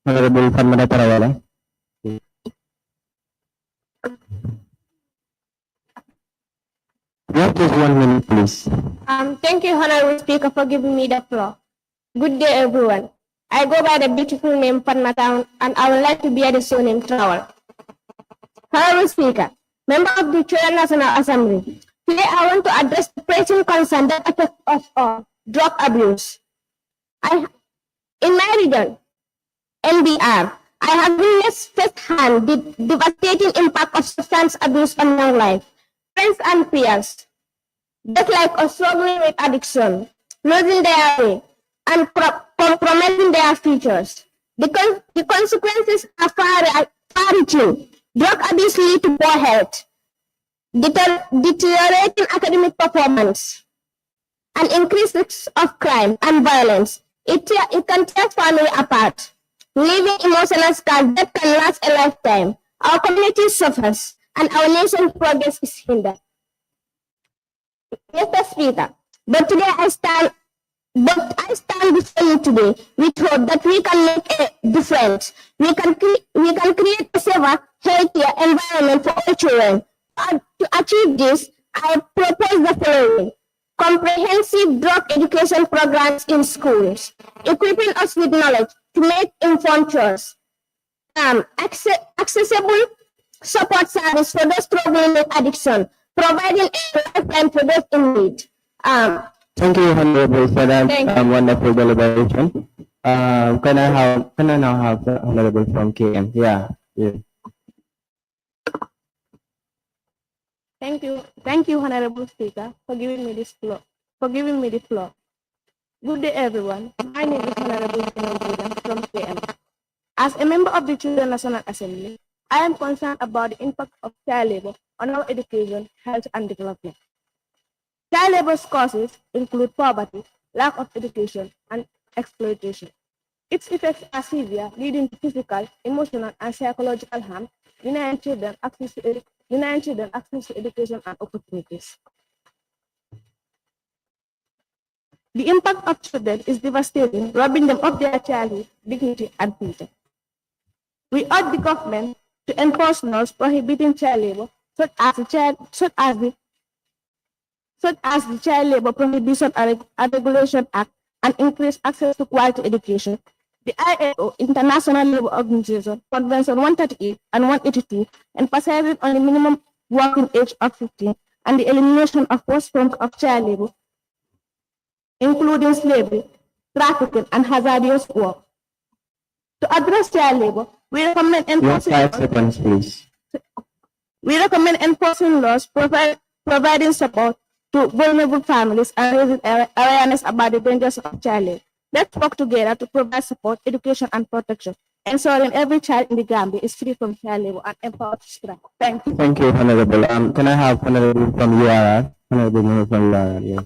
Honorable Farmada Tarawala? You have just 1 minute, please. Thank you, Honorable Speaker, for giving me the floor. Good day, everyone. I go by the beautiful name Panmatown, and I would like to bear the surname Travel. Honorable Speaker, member of the Children National Assembly, today I want to address the pressing concern that affects us all, drug abuse. In my region, NBR, I have witnessed firsthand the devastating impact of substance abuse on young life, friends and peers, just like us struggling with addiction, losing their way, and compromising their futures. The consequences are far-reaching. Drug abuse leads to poor health, deteriorating academic performance, and increased risks of crime and violence. It can tear family apart, leaving emotional scars that can last a lifetime. Our community suffers, and our nation's progress is hindered. Mr. Speaker, but I stand before you today with hope that we can make a difference. We can create a safer, healthier environment for all children. To achieve this, I propose the following: comprehensive drug education programs in schools, equipping us with knowledge to make informed choices, accessible support service for those struggling with addiction, providing a lifeline for those in need. Thank you, Honorable, for that wonderful deliberation. Can I now have the Honorable from KM? Yeah. Thank you, Honorable Speaker, for giving me this floor. for giving me the floor. Good day, everyone. My name is Honorable William from KM. As a member of the Children National Assembly, I am concerned about the impact of child labor on our education, health, and development. Child labor's causes include poverty, lack of education, and exploitation. Its effects are severe, leading to physical, emotional, and psychological harm, denying children access to education and opportunities. The impact of children is devastating, robbing them of their childhood, dignity, and future. We urge the government to enforce laws prohibiting child labor, such as the Child Labor Prohibition and Regulation Act, and increase access to quality education. The ILO, International Labour Organization, Convention 138 and 182, emphasizing on the minimum working age of 15 and the elimination of most forms of child labor, including slavery, trafficking, and hazardous work. To address child labor, we recommend enforcing 5 seconds, please. We recommend enforcing laws providing support to vulnerable families and raising awareness about the dangers of child labor. Let's work together to provide support, education, and protection, ensuring every child in the Gambia is free from child labor and empowered to strive. Thank you. Thank you, Honorable. Can I have Honorable from URR? Honorable member from URR, yes.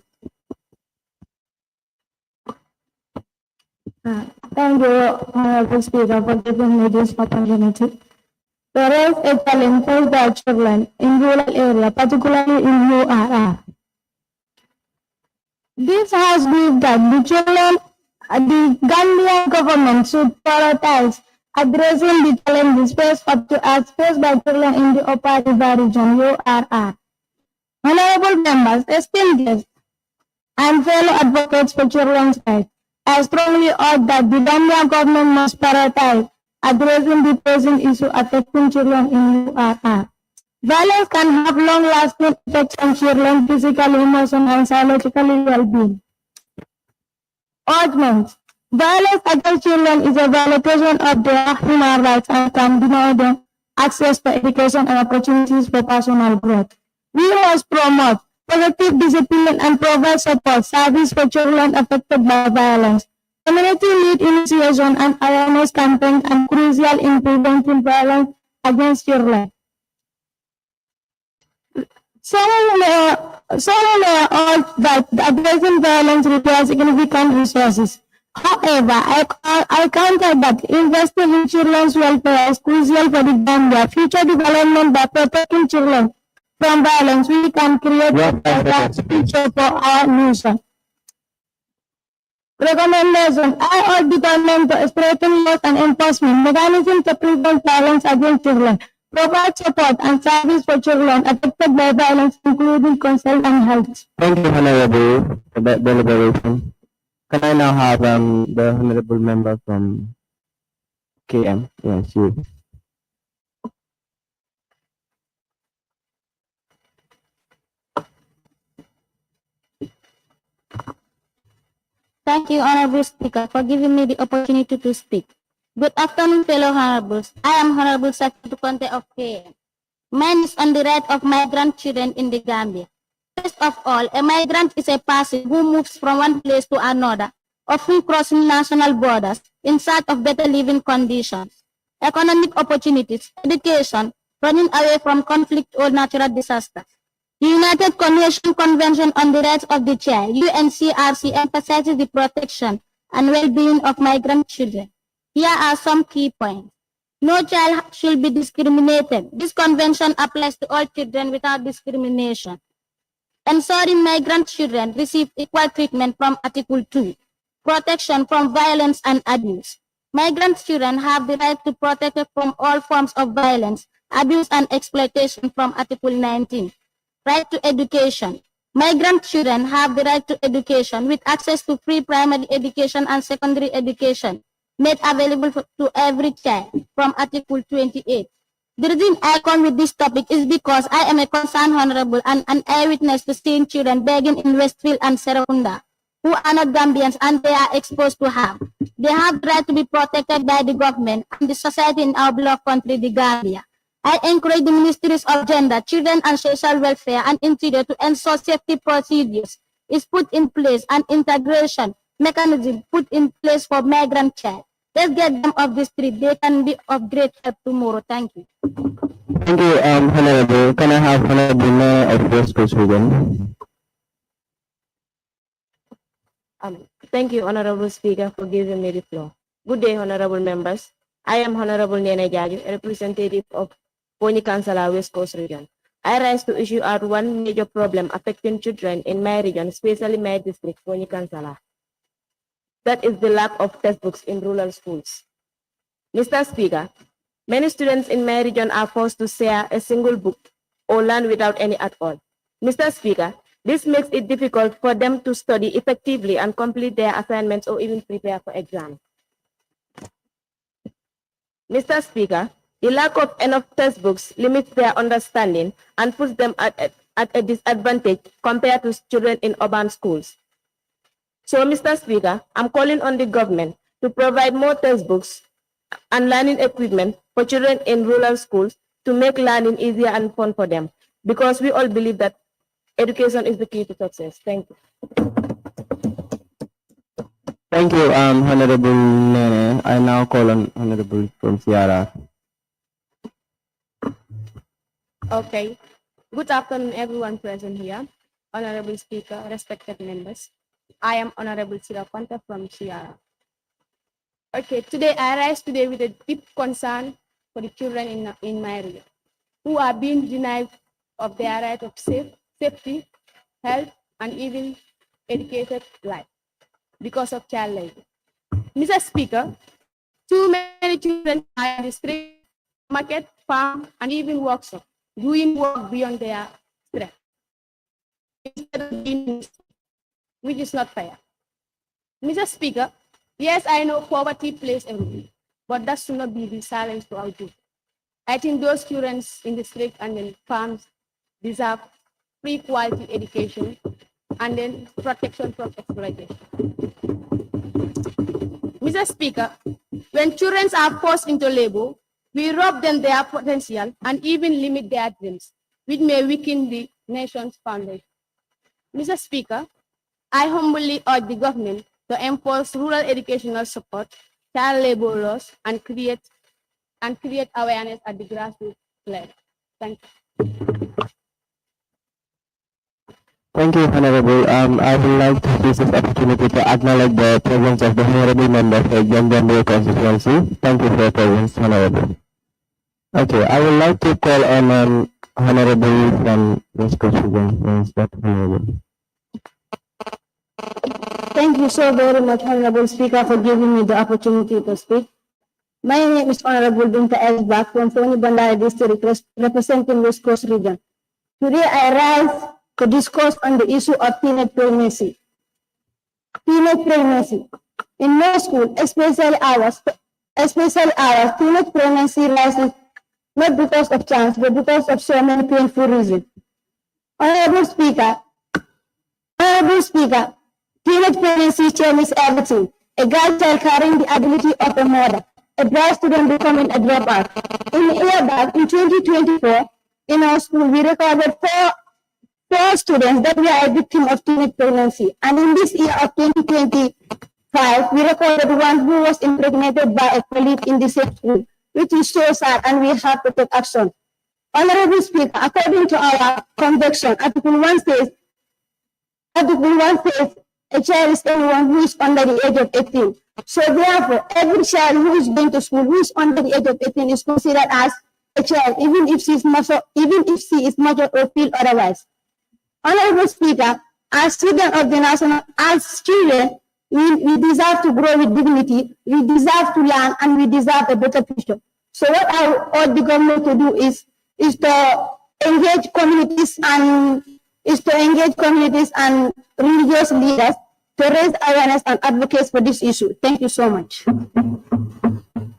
Thank you, Honorable Speaker, for giving me this opportunity. There is a challenge faced by children in rural areas, particularly in URR. This has been that the Gambian government should prioritize addressing the challenges faced by children in the Upper River region, URR. Honorable members, esteemed guests, and fellow advocates for children's rights, I strongly urge that the Gambian government must prioritize addressing the pressing issue affecting children in URR. Violence can have long-lasting effects on children, physically, emotionally, and psychologically well-being. Urgent. Violence against children is a violation of their human rights and can deny them access to education and opportunities for personal growth. We must promote positive discipline and provide support service for children affected by violence. Community-led initiation and awareness campaigns are crucial in preventing violence against children. Some may urge that addressing violence requires significant resources. However, I counter that investing in children's welfare is crucial for the Gambia future development. By protecting children from violence, we can create a better future for our nation. Recommendation. I urge the government to strengthen laws and enforcement mechanisms to prevent violence against children, provide support and service for children affected by violence, including consent and health. Thank you, Honorable, for that deliberation. Can I now have the Honorable member from KM? Yes, you. Thank you, Honorable Speaker, for giving me the opportunity to speak. Good afternoon, fellow Honorables. I am Honorable Sakito Conte of KM. Mine is on the right of migrant children in the Gambia. First of all, a migrant is a person who moves from one place to another, often crossing national borders in search of better living conditions, economic opportunities, education, running away from conflict or natural disasters. The United Nations Convention on the Rights of the Child, UNCRC, emphasizes the protection and well-being of migrant children. Here are some key points. No child should be discriminated. This convention applies to all children without discrimination. Ensuring migrant children receive equal treatment from Article 2. Protection from violence and abuse. Migrant children have the right to protect from all forms of violence, abuse, and exploitation from Article 19. Right to education. Migrant children have the right to education with access to free primary education and secondary education made available to every child from Article 28. The reason I come with this topic is because I am a concerned honorable and an eyewitness to seeing children begging in Westfield and Serekunda who are not Gambians and they are exposed to harm. They have the right to be protected by the government and the society in our beloved country, the Gambia. I encourage the Ministries of Gender, Children and Social Welfare and Interior to ensure safety procedures is put in place and integration mechanism put in place for migrant child. Let's get them off the street. They can be of great help tomorrow. Thank you. Thank you, Honorable. Can I have Honorable Mayor of West Coast Region? Thank you, Honorable Speaker, for giving me the floor. Good day, Honorable members. I am Honorable Nene Jaju, a representative of Pony Kansala, West Coast Region. I rise to issue out one major problem affecting children in my region, especially my district, Pony Kansala. That is the lack of textbooks in rural schools. Mr. Speaker, many students in my region are forced to share a single book or learn without any at all. Mr. Speaker, this makes it difficult for them to study effectively and complete their assignments or even prepare for exams. Mr. Speaker, the lack of enough textbooks limits their understanding and puts them at a disadvantage compared to children in urban schools. So, Mr. Speaker, I'm calling on the government to provide more textbooks and learning equipment for children in rural schools to make learning easier and fun for them, because we all believe that education is the key to success. Thank you. Thank you, Honorable Nene. I now call on Honorable from Sierra. Okay. Good afternoon, everyone present here. Honorable Speaker, respected members. I am Honorable Sira Kwanta from Sierra. Okay, today I rise today with a deep concern for the children in my region who are being denied of their right of safety, health, and even educated life because of child labor. Mr. Speaker, too many children are in the street, market, farm, and even workshop, doing work beyond their strength, instead of being, which is not fair. Mr. Speaker, yes, I know poverty plays a role, but that should not be the silence to our youth. I think those children in the street and the farms deserve free quality education and then protection from exploitation. Mr. Speaker, when children are forced into labor, we rob them their potential and even limit their dreams, which may weaken the nation's foundation. Mr. Speaker, I humbly urge the government to enforce rural educational support, child labor laws, and create awareness at the grassroots level. Thank you. Thank you, Honorable. I would like to use this opportunity to acknowledge the presence of the Honorable Member for Janjanbury constituency. Thank you for your presence, Honorable. Okay, I would like to call on Honorable from West Coast Region. Honorable. Thank you so very much, Honorable Speaker, for giving me the opportunity to speak. My name is Honorable Binta Elsbach from Foni Bandari District, representing West Coast Region. Today I rise to discuss on the issue of teenage pregnancy. Teenage pregnancy. In my school, especially ours, teenage pregnancy rises not because of chance, but because of so many painful reasons. Honorable Speaker, teenage pregnancy changes everything. A girl child carrying the ability of a mother, a bright student becoming a dropout. In the year back, in 2024, in our school, we recorded four students that were a victim of teenage pregnancy. And in this year of 2025, we recorded one who was impregnated by a colleague in the same school, which is so sad, and we have to take action. Honorable Speaker, according to our conviction, Article 1 says, a child is anyone who is under the age of 18. So therefore, every child who is going to school who is under the age of 18 is considered as a child, even if she is mature or feel otherwise. Honorable Speaker, as children of the national, as children, we deserve to grow with dignity, we deserve to learn, and we deserve a better future. So what I urge the government to do is to engage communities and religious leaders to raise awareness and advocate for this issue. Thank you so much.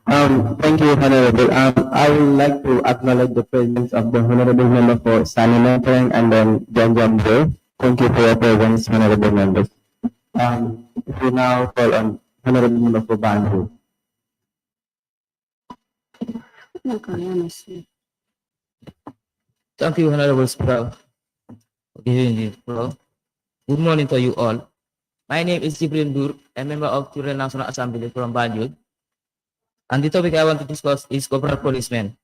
Thank you, Honorable. I would like to acknowledge the presence of the Honorable Member for Sani Menteng and then Janjanbury. Thank you for your presence, Honorable Members. We now call on Honorable Member for Banjul. Thank you, Honorable Speaker, for giving the floor. Good morning to you all. My name is Jibril Dur, a member of Children National Assembly from Banjul. And the topic I want to discuss is corporal punishment.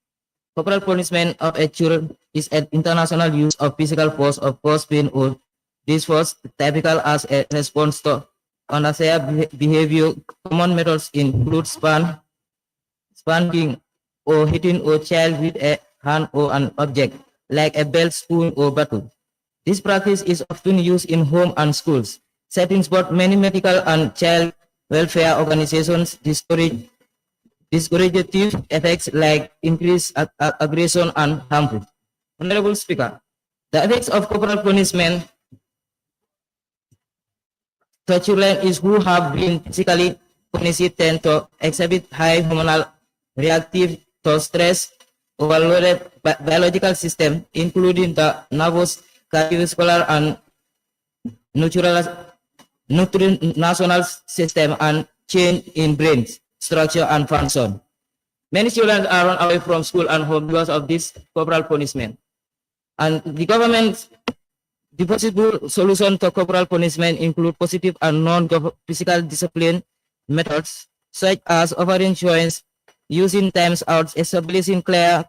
Corporal punishment of a child is an international use of physical force of force, pain, or this force typical as a response to unsafe behavior. Common methods include spanking or hitting a child with a hand or an object like a belt, spoon, or bottle. This practice is often used in home and schools settings, but many medical and child welfare organizations discourage effects like increased aggression and harmful. Honorable Speaker, the effects of corporal punishment to children is who have been physically punished tend to exhibit high hormonal reactive to stress, overloaded biological system, including the nervous, cardiovascular, and national system, and change in brain structure and function. Many children are run away from school and home because of this corporal punishment. And the government's possible solution to corporal punishment include positive and non-physical discipline methods, such as offering choice, using times out, establishing clear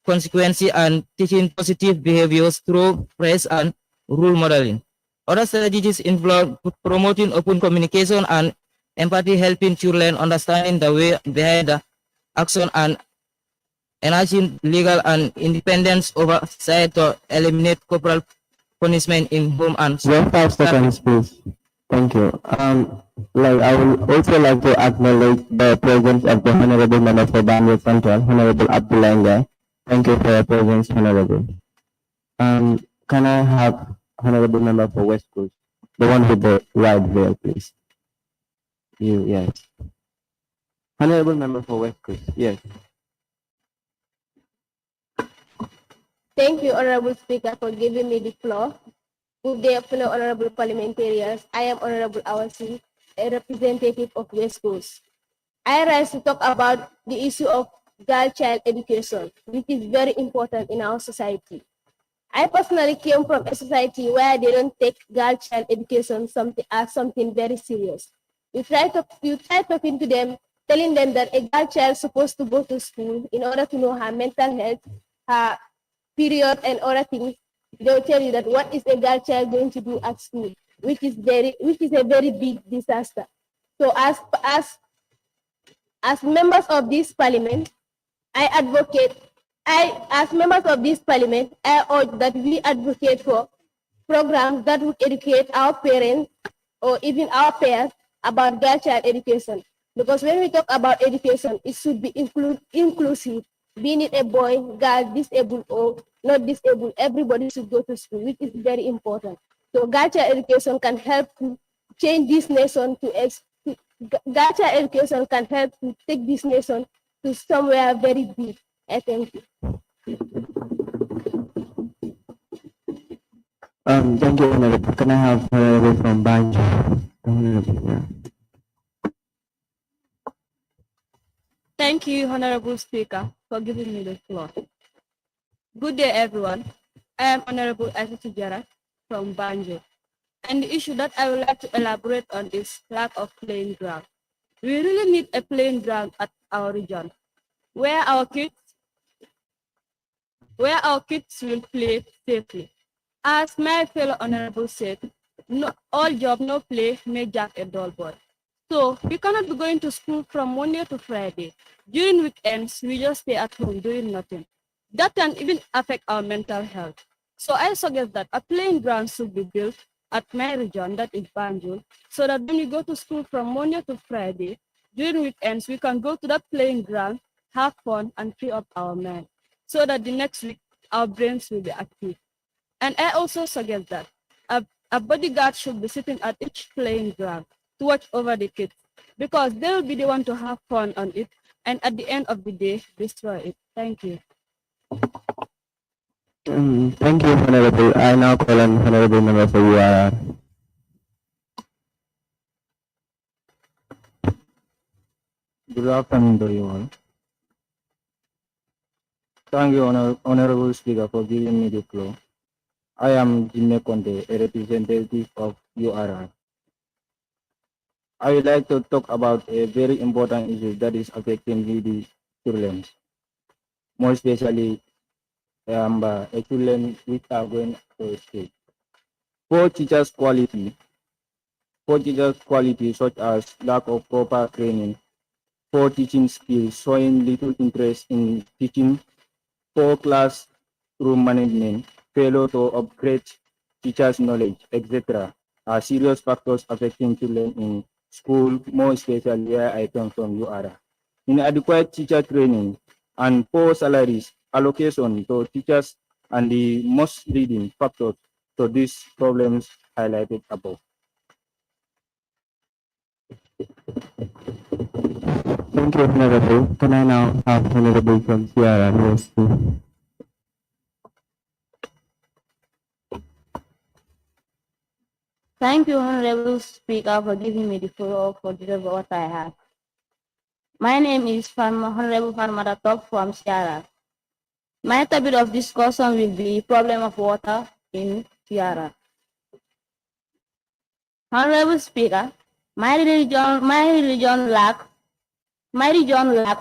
consequences, and teaching positive behaviors through praise and rule modeling. Other strategies involve promoting open communication and empathy, helping children understanding the way behind the action, and enhancing legal and independence oversight to eliminate corporal punishment in home and school. Just 5 seconds, please. Thank you. I would also like to acknowledge the presence of the Honorable Member for Banjul Central, Honorable Abdullah Ngai. Thank you for your presence, Honorable. Can I have Honorable Member for West Coast, the one with the white veil, please? You, yes. Honorable Member for West Coast, yes. Thank you, Honorable Speaker, for giving me the floor. Good day, fellow honorable parliamentarians. I am Honorable Awasi, a representative of West Coast. I rise to talk about the issue of girl child education, which is very important in our society. I personally came from a society where they don't take girl child education as something very serious. You try talking to them, telling them that a girl child is supposed to go to school in order to know her mental health, her period, and other things. They'll tell you that what is a girl child going to do at school, which is a very big disaster. So as members of this parliament, as members of this parliament, I urge that we advocate for programs that would educate our parents or even our peers about girl child education. Because when we talk about education, it should be inclusive, being it a boy, girl, disabled or not disabled, everybody should go to school, which is very important. So girl child education can help to change this nation girl child education can help to take this nation to somewhere very big. I thank you. Thank you, Honorable. Can I have Honorable from Banjul? Honorable, yeah. Thank you, Honorable Speaker, for giving me the floor. Good day, everyone. I am Honorable Aisha Jara from Banjul, and the issue that I would like to elaborate on is lack of playing ground. We really need a playing ground at our region, where our kids will play safely. As my fellow Honorable said, no, all job, no play, make Jack a dull boy. So we cannot be going to school from Monday to Friday. During weekends, we just stay at home doing nothing. That can even affect our mental health. So I suggest that a playing ground should be built at my region, that is Banjul, so that when we go to school from Monday to Friday, during weekends, we can go to that playing ground, have fun, and free up our mind, so that the next week, our brains will be active. And I also suggest that a bodyguard should be sitting at each playing ground to watch over the kids, because they will be the one to have fun on it, and at the end of the day, destroy it. Thank you. Thank you, Honorable. I now call on Honorable Member for URR. Good afternoon to you all. Thank you, Honorable Speaker, for giving me the floor. I am Jimmy Conde, a representative of URI. I would like to talk about a very important issue that is affecting the children, more especially children which are going to school. Poor teachers' quality such as lack of proper training, poor teaching skills, showing little interest in teaching, poor classroom management, failure to upgrade teachers' knowledge, etc. are serious factors affecting children in school, more especially where I come from, UARA. Inadequate teacher training and poor salaries, allocation to teachers, and the most leading factors to these problems highlighted above. Thank you, Honorable. Can I now have Honorable from Sierra Leone? Thank you, Honorable Speaker, for giving me the floor for the what I have. My name is Honorable Farmada Top from Sierra. My topic of discussion will be problem of water in Sierra. Honorable Speaker, my region lack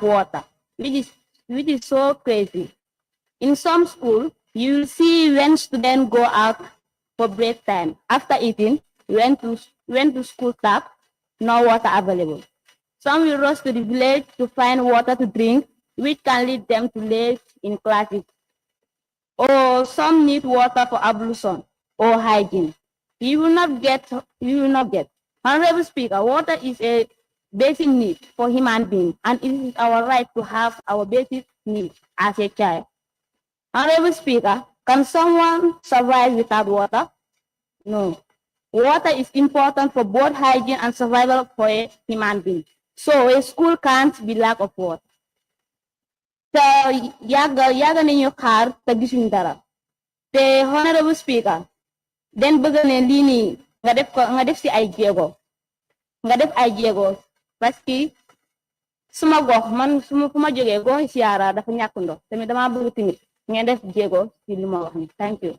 water, which is so crazy. In some schools, you will see when students go out for break time. After eating, went to school tap, no water available. Some will rush to the village to find water to drink, which can lead them to late in classes. Or some need water for ablution or hygiene. You will not get. Honorable Speaker, water is a basic need for human beings, and it is our right to have our basic needs as a child. Honorable Speaker, can someone survive without water? No. Water is important for both hygiene and survival for a human being. So a school can't be lack of water. So yaga ninyo xaar te gisuñ dara. Te Honorable Speaker, den bëgg ne lii nii nga def si ay jéego. Nga def ay jéego parce que suma gox man fu ma jógee gox Sierra dafa ñàkk ndox tamit dama bëgg tamit ngeen def jéego ci li ma wax ni. Thank you.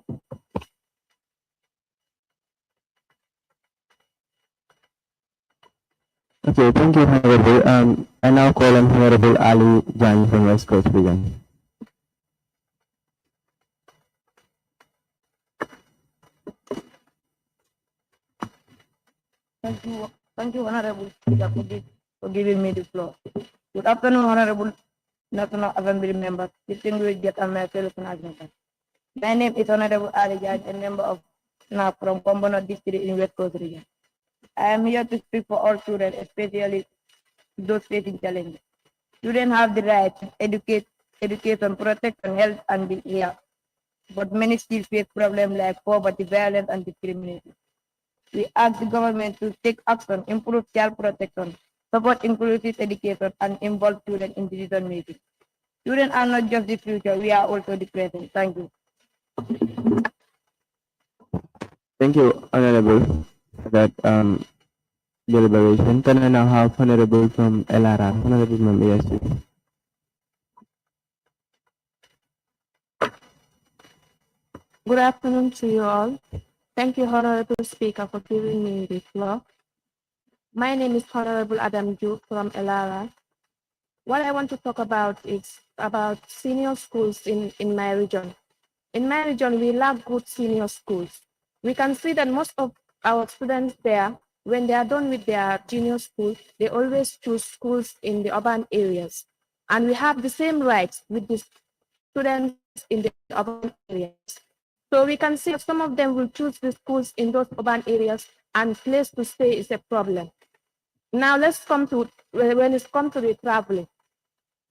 Okay, thank you, Honorable. I now call on Honorable Ali Jan from West Coast Region. Thank you, Honorable Speaker, for giving me the floor. Good afternoon, Honorable National Assembly members, distinguished guests, and my fellow Senator. My name is Honorable Ali Jan, a member of SNAP from Kombono District in West Coast Region. I am here to speak for all children, especially those facing challenges. Children have the right to education, protection, health, and the health, but many still face problems like poverty, violence, and discrimination. We ask the government to take action, improve child protection, support inclusive education, and involve children in decision making. Children are not just the future, we are also the present. Thank you. Thank you, Honorable, for that deliberation. Can I now have Honorable from LRR, Honorable from ASU? Good afternoon to you all. Thank you, Honorable Speaker, for giving me the floor. My name is Honorable Adam Juk from LRR. What I want to talk about is about senior schools in my region. In my region, we lack good senior schools. We can see that most of our students there, when they are done with their junior school, they always choose schools in the urban areas. And we have the same rights with the students in the urban areas. So we can see some of them will choose the schools in those urban areas, and place to stay is a problem. Now let's come to, when it comes to the traveling,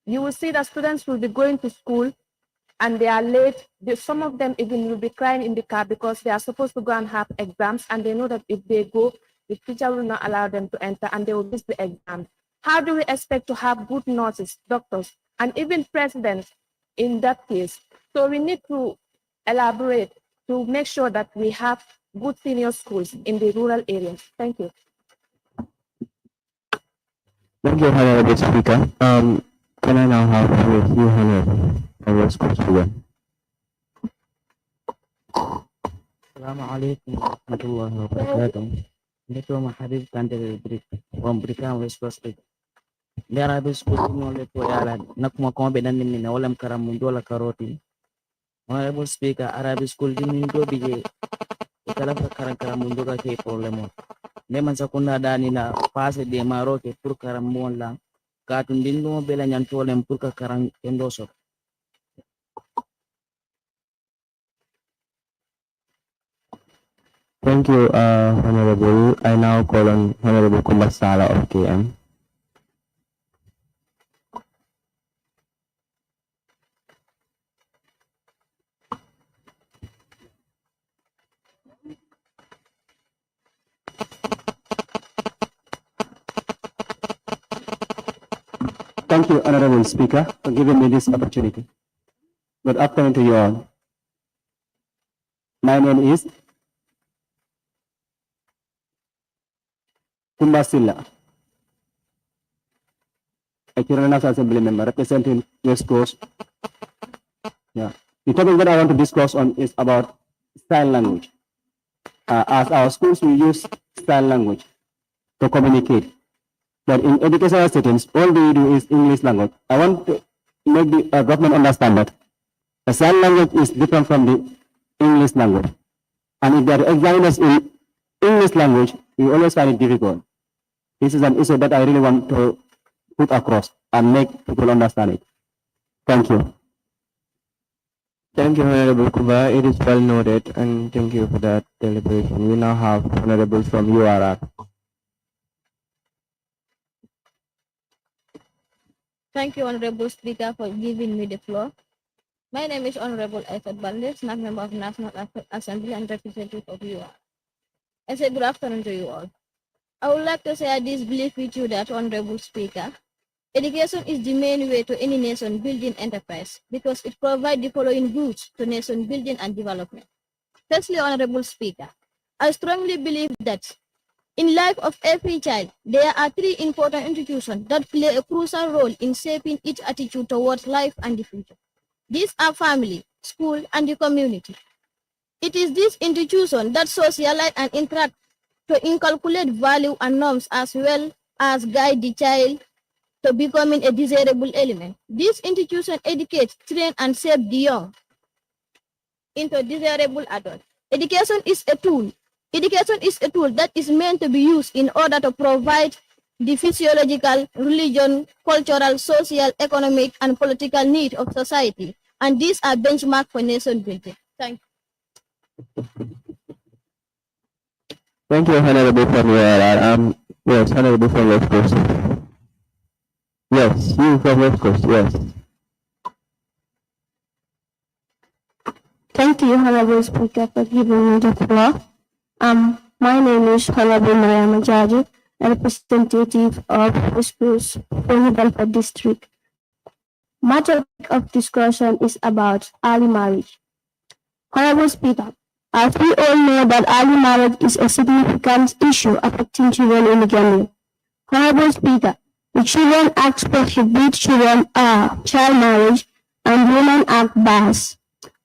you will see that students will be going to school and they are late. Some of them even will be crying in the car because they are supposed to go and have exams, and they know that if they go, the teacher will not allow them to enter and they will miss the exam. How do we expect to have good nurses, doctors, and even presidents in that case? So we need to elaborate to make sure that we have good senior schools in the rural areas. Thank you. Thank you, Honorable Speaker. Can I now have you, Honorable, from West Coast Region? Assalamualaikum warahmatullahi wabarakatuh. Nito mahabib kandil from Brikam West Coast. There are those school knowledge to yala nakuma kombe nan ni na walam karamundo la karoti. Honorable Speaker, Arabic school din ndo bije ikala fa karamundo ka ke problemo. Ne man sakunda dani na fase de maro ke pour karamon la katun din no bela nyan tolem pour ka karang endoso. Thank you, Honorable. I now call on Honorable Kumbasala of KM. Thank you, Honorable Speaker, for giving me this opportunity. Good afternoon to you all. My name is Kumbasila, a Children National Assembly member representing West Coast. Yeah. The topic that I want to discuss on is about sign language. As our schools, we use sign language to communicate. But in educational settings, all we do is English language. I want to make the government understand that the sign language is different from the English language. And if there are examiners in English language, we always find it difficult. This is an issue that I really want to put across and make people understand it. Thank you. Thank you, Honorable Kuba. It is well noted, and thank you for that deliberation. We now have Honorable from URR. Thank you, Honorable Speaker, for giving me the floor. My name is Honorable Aifat Bandes, not member of National Assembly and representative of UR. I say good afternoon to you all. I would like to share this belief with you that, Honorable Speaker, education is the main way to any nation building enterprise because it provides the following goods to nation building and development. Firstly, Honorable Speaker, I strongly believe that in life of every child, there are three important institutions that play a crucial role in shaping its attitude towards life and the future. These are family, school, and the community. It is this institution that socialize and interact to inculcate value and norms as well as guide the child to becoming a desirable element. This institution educates, train, and shape the young into desirable adults. Education is a tool. Education is a tool that is meant to be used in order to provide the physiological, religion, cultural, social, economic, and political needs of society. And these are benchmarks for nation building. Thank you. Thank you, Honorable from URR. Yes, Honorable from West Coast. Yes, you from West Coast, yes. Thank you, Honorable Speaker, for giving me the floor. My name is Honorable Mariama Jaji, a representative of West Coast from Belfast District. My topic of discussion is about early marriage. Honorable Speaker, as we all know that early marriage is a significant issue affecting children in the Gambia. Honorable Speaker, the Children Act prohibits children child marriage and Women Act bars.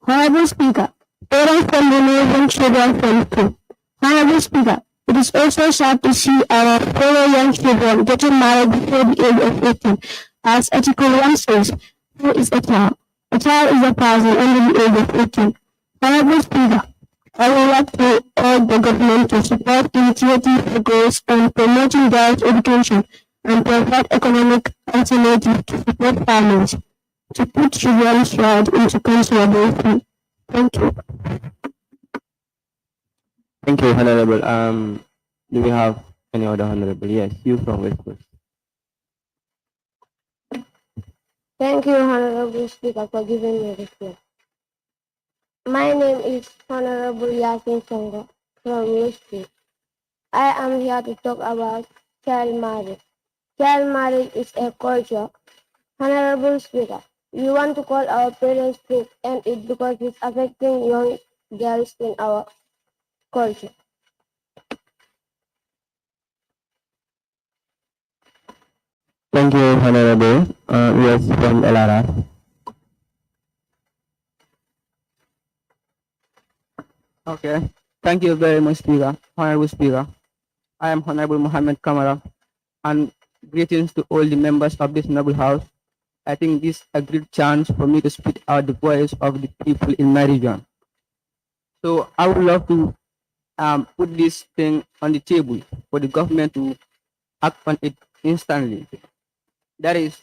Honorable Speaker, parents from removing children from school. Honorable Speaker, it is also sad to see our fellow young children getting married before the age of 18. As Article 1 says, who is a child? A child is a person under the age of 18. Honorable Speaker, I would like to urge the government to support initiative progress on promoting girls' education and provide economic alternatives to support families to put children's rights into consideration. Thank you. Thank you, Honorable. Do we have any other Honorable? Yes, you from West Coast. Thank you, Honorable Speaker, for giving me the floor. My name is Honorable Yasin Songo from West Coast. I am here to talk about child marriage. Child marriage is a culture. Honorable Speaker, we want to call our parents to end it because it's affecting young girls in our culture. Thank you, Honorable. Yes, from LRR. Okay. Thank you very much, Speaker. Honorable Speaker. I am Honorable Mohammed Kamara, and greetings to all the members of this noble house. I think this is a great chance for me to speak out the voice of the people in my region. So I would love to put this thing on the table for the government to act on it instantly. That is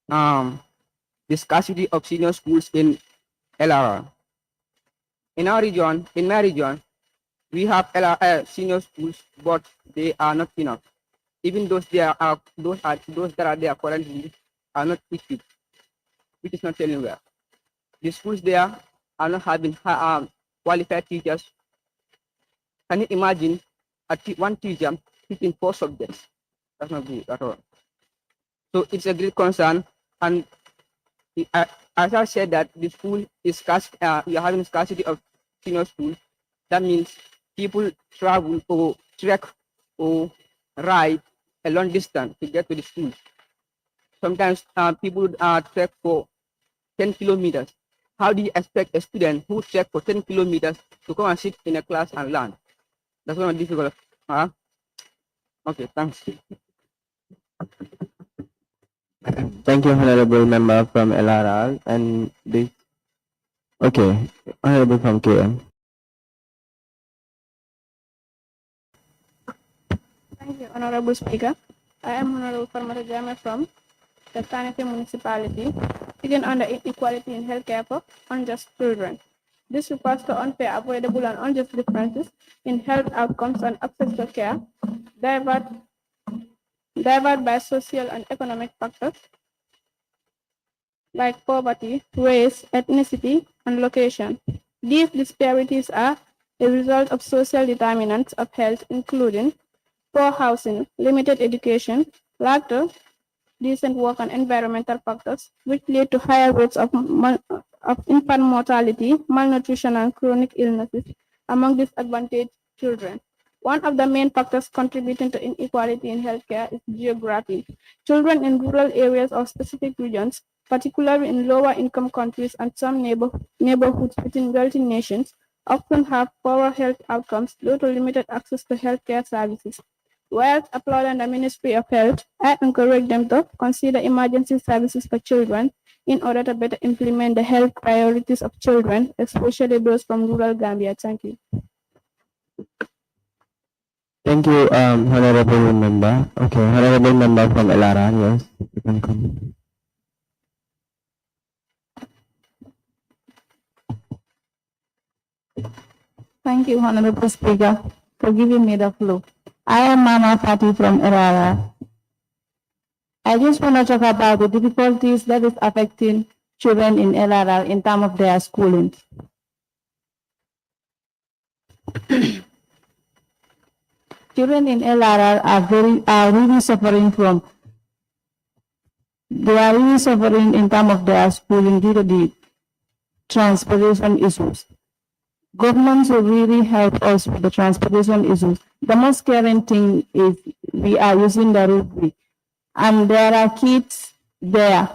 the scarcity of senior schools in LRR. In our region, in my region, we have senior schools, but they are not enough. Even those that are there currently are not equipped, which is not telling well. The schools there are not having qualified teachers. Can you imagine one teacher teaching 4 subjects? That's not good at all. So it's a great concern, and as I said that the school is you're having scarcity of senior schools. That means people travel or trek or ride a long distance to get to the school. Sometimes people trek for 10 kilometers. How do you expect a student who trek for 10 kilometers to come and sit in a class and learn? That's not difficult. Okay, thanks. Thank you, Honorable Member from LRR. And this, okay, Honorable from KM. Thank you, Honorable Speaker. I am Honorable Farmata Jame from the Tanaki Municipality, speaking on the inequality in healthcare for unjust children. This refers to unfair, avoidable, and unjust differences in health outcomes and access to care, diverted by social and economic factors like poverty, race, ethnicity, and location. These disparities are a result of social determinants of health, including poor housing, limited education, lack of decent work, and environmental factors, which lead to higher rates of infant mortality, malnutrition, and chronic illnesses among disadvantaged children. One of the main factors contributing to inequality in healthcare is geography. Children in rural areas or specific regions, particularly in lower income countries and some neighborhoods within wealthy nations, often have poorer health outcomes due to limited access to healthcare services. While applauding the Ministry of Health, I encourage them to consider emergency services for children in order to better implement the health priorities of children, especially those from rural Gambia. Thank you. Thank you, Honorable Member. Okay, Honorable Member from LRR, yes, you can come. Thank you, Honorable Speaker, for giving me the floor. I am Mama Fati from Erara. I just want to talk about the difficulties that is affecting children in LRR in terms of their schooling. Children in LRR are really suffering from. They are really suffering in terms of their schooling due to the transportation issues. Government will really help us with the transportation issues. The most caring thing is we are using the roadway, and there are kids there.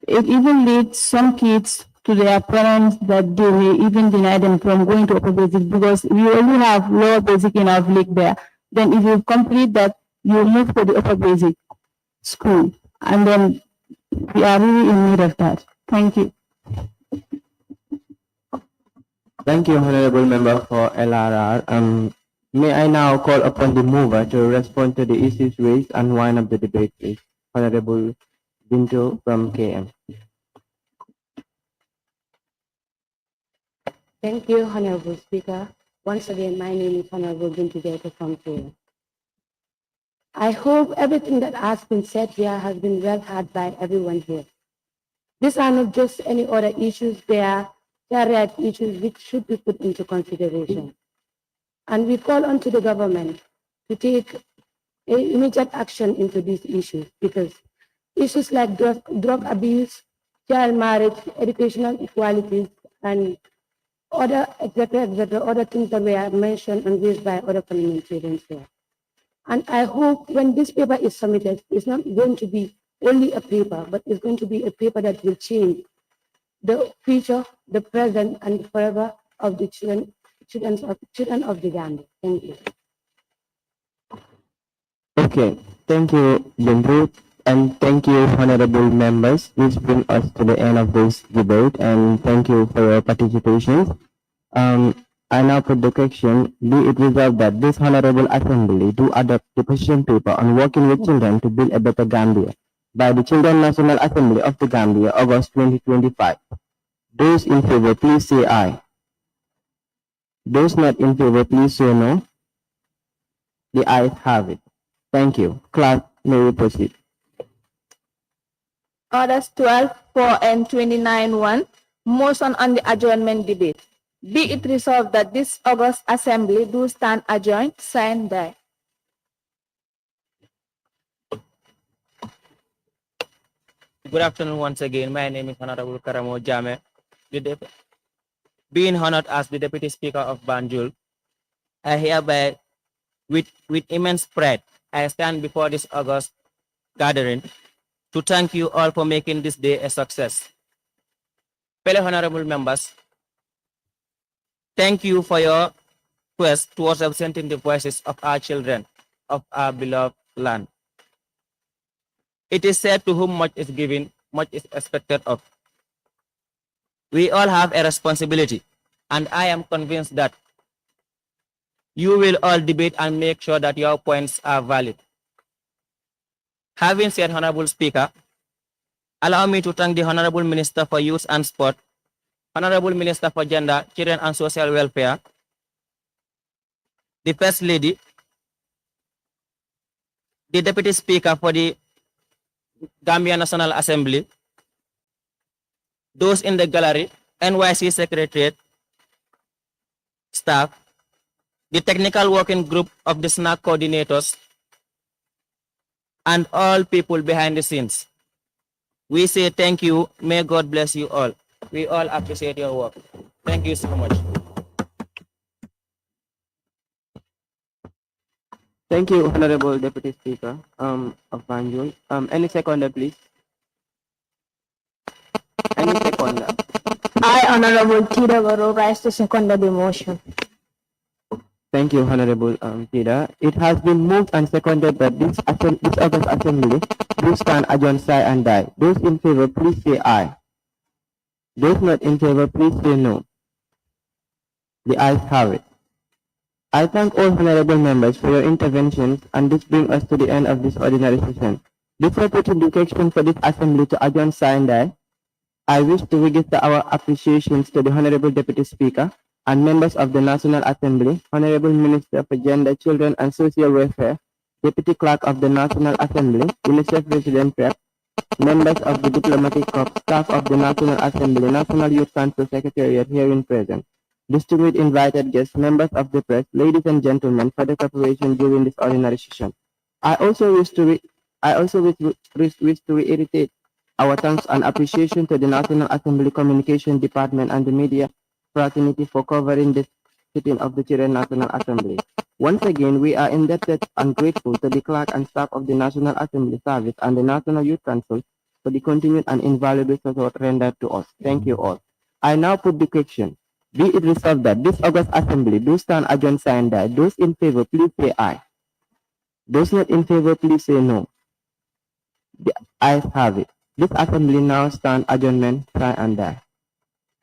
It even leads some kids to their parents that they will even deny them from going to upper basic because we only have lower basic in our village there. Then if you complete that, you move to the upper basic school, and then we are really in need of that. Thank you. Thank you, Honorable Member for LRR. May I now call upon the mover to respond to the issues raised and wind up the debate, please. Honorable Binto from KM. Thank you, Honorable Speaker. Once again, my name is Honorable Bintu Jaita from KM. I hope everything that has been said here has been well heard by everyone here. These are not just any other issues, they are right issues which should be put into consideration. And we call on to the government to take immediate action into these issues because issues like drug abuse, child marriage, educational equalities, and other other things that were mentioned and raised by other parliamentarians here. And I hope when this paper is submitted, it's not going to be only a paper, but it's going to be a paper that will change the future, the present, and forever of the children children of the Gambia. Thank you. Okay, thank you, Lindu, and thank you, honorable members. This brings us to the end of this debate, and thank you for your participation. I now put the question, be it resolved that this honorable assembly do adopt the position paper on working with children to build a better Gambia by the Children National Assembly of the Gambia, August 2025. Those in favor, please say aye. Those not in favor, please say no. The ayes have it. Thank you. Clerk, may we proceed? Orders 12.4 and 29.1, motion on the adjournment debate. Be it resolved that this August assembly do stand adjourned, signed by. Good afternoon once again. My name is Honorable Karamo Jame. Being honored as the Deputy Speaker of Banjul, I hereby, with immense pride, I stand before this August gathering to thank you all for making this day a success. Fellow honorable members, thank you for your quest towards representing the voices of our children, of our beloved land. It is said to whom much is given, much is expected of. We all have a responsibility, and I am convinced that you will all debate and make sure that your points are valid. Having said, Honorable Speaker, allow me to thank the Honorable Minister for Youth and Sport, Honorable Minister for Gender, Children and Social Welfare, the First Lady, the Deputy Speaker for the Gambia National Assembly, those in the gallery, NYC Secretariat, staff, the technical working group of the SNAC coordinators, and all people behind the scenes. We say thank you. May God bless you all. We all appreciate your work. Thank you so much. Thank you, Honorable Deputy Speaker of Banjul. Any seconder, please? Any seconder? I, Honorable Tida Varo, rise to second the motion. Thank you, Honorable Tida. It has been moved and seconded that this August Assembly do stand adjourned, sigh and die. Those in favor, please say aye. Those not in favor, please say no. The ayes have it. I thank all honorable members for your interventions, and this brings us to the end of this ordinary session. Before putting the question for this assembly to adjourn, sigh and die, I wish to register our appreciations to the Honorable Deputy Speaker and members of the National Assembly, Honorable Minister for Gender, Children and Social Welfare, Deputy Clerk of the National Assembly, UNICEF Resident Rep, members of the Diplomatic Corps, staff of the National Assembly, National Youth Council Secretariat herein present, distinguished invited guests, members of the press, ladies and gentlemen, for the cooperation during this ordinary session. I also wish to reiterate our thanks and appreciation to the National Assembly Communication Department and the media fraternity for covering this sitting of the Children National Assembly. Once again, we are indebted and grateful to the clerk and staff of the National Assembly Service and the National Youth Council for the continued and invaluable support rendered to us. Thank you all. I now put the question. Be it resolved that this August Assembly do stand adjourned, sigh and die. Those in favor, please say aye. Those not in favor, please say no. The ayes have it. This Assembly now stand adjournment, sigh and die.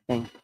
Thank you.